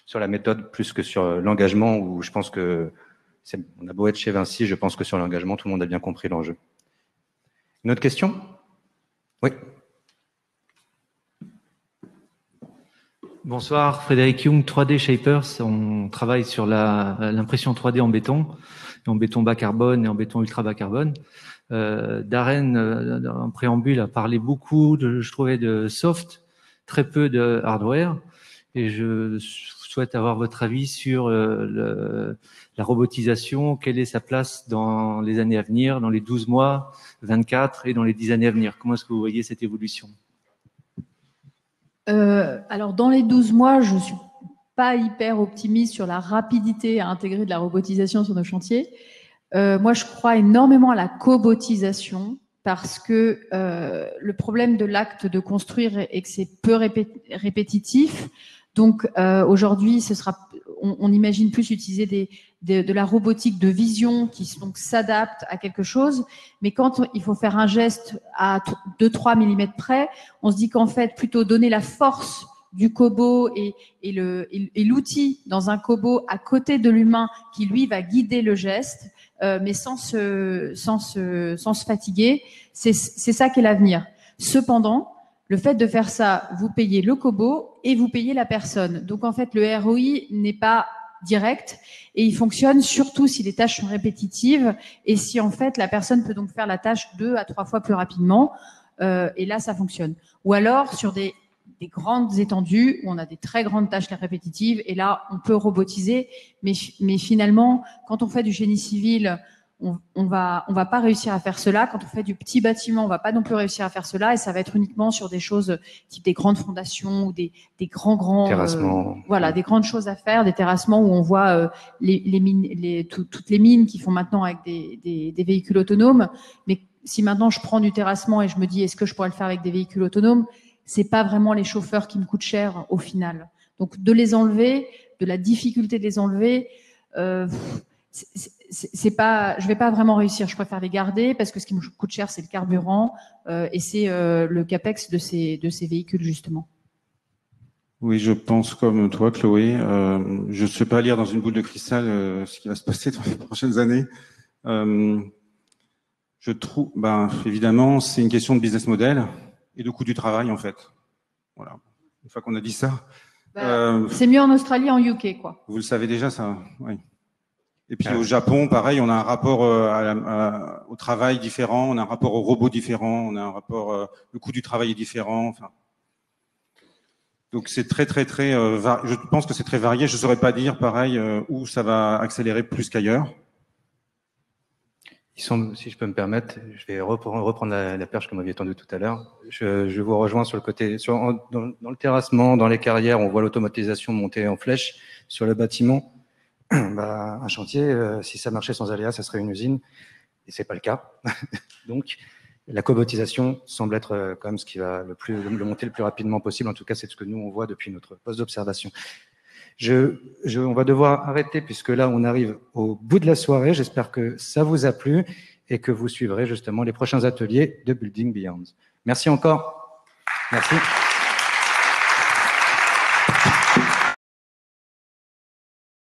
Sur la méthode plus que sur l'engagement, où je pense que on a beau être chez Vinci, je pense que sur l'engagement, tout le monde a bien compris l'enjeu. Une autre question? Oui.
Bonsoir, Frédéric Young, 3D Shapers. On travaille sur l'impression 3D en béton bas carbone et en béton ultra bas carbone. Darren, en préambule, a parlé beaucoup, je trouvais, de soft, très peu de hardware. Et je souhaite avoir votre avis sur la robotisation. Quelle est sa place dans les années à venir, dans les 12 mois, 24 et dans les 10 années à venir? Comment est-ce que vous voyez cette évolution?
Alors, dans les 12 mois, je ne suis pas hyper optimiste sur la rapidité à intégrer de la robotisation sur nos chantiers. Moi, je crois énormément à la cobotisation parce que le problème de l'acte de construire est que c'est peu répétitif. Donc, aujourd'hui, on imagine plus utiliser de la robotique de vision qui donc s'adapte à quelque chose. Mais quand il faut faire un geste à 2-3 mm près, on se dit qu'en fait, plutôt donner la force du cobo et l'outil dans un cobo à côté de l'humain qui, lui, va guider le geste, mais sans se fatiguer, c'est ça qui est l'avenir. Cependant, le fait de faire ça, vous payez le cobo et vous payez la personne. Donc, en fait, le ROI n'est pas direct et il fonctionne surtout si les tâches sont répétitives et si, en fait, la personne peut donc faire la tâche 2 à 3 fois plus rapidement. Et là, ça fonctionne. Ou alors, sur des grandes étendues où on a des très grandes tâches répétitives et là, on peut robotiser. Mais finalement, quand on fait du génie civil, on va pas réussir à faire cela. Quand on fait du petit bâtiment, on va pas non plus réussir à faire cela et ça va être uniquement sur des choses type des grandes fondations ou des grands
terrassements.
Voilà, des grandes choses à faire, des terrassements où on voit les mines, toutes les mines qui font maintenant avec des véhicules autonomes. Mais si maintenant je prends du terrassement et je me dis est-ce que je pourrais le faire avec des véhicules autonomes, c'est pas vraiment les chauffeurs qui me coûtent cher au final. Donc de les enlever, de la difficulté de les enlever, je vais pas vraiment réussir. Je préfère les garder parce que ce qui me coûte cher, c'est le carburant et c'est le capex de ces véhicules justement.
Oui, je pense comme toi, Chloé. Je ne sais pas lire dans une boule de cristal ce qui va se passer dans les prochaines années. Je trouve, évidemment, c'est une question de business model et de coût du travail en fait. Voilà. Une fois qu'on a dit ça.
C'est mieux en Australie, en UK, quoi.
Vous le savez déjà, ça. Oui. Et puis au Japon, pareil, on a un rapport au travail différent, on a un rapport au robot différent, on a un rapport, le coût du travail est différent. Enfin, donc c'est très je pense que c'est très varié. Je ne saurais pas dire, pareil, où ça va accélérer plus qu'ailleurs.
Si je peux me permettre, je vais reprendre la perche que vous m'aviez tendue tout à l'heure. Je vous rejoins sur le côté, dans le terrassement, dans les carrières, on voit l'automatisation monter en flèche. Sur le bâtiment, un chantier, si ça marchait sans aléas, ça serait une usine, et c'est pas le cas. Donc, la cobotisation semble être quand même ce qui va le monter le plus rapidement possible. En tout cas, c'est ce que nous on voit depuis notre poste d'observation. On va devoir arrêter puisque là, on arrive au bout de la soirée. J'espère que ça vous a plu et que vous suivrez justement les prochains ateliers de Building Beyond. Merci encore. Merci.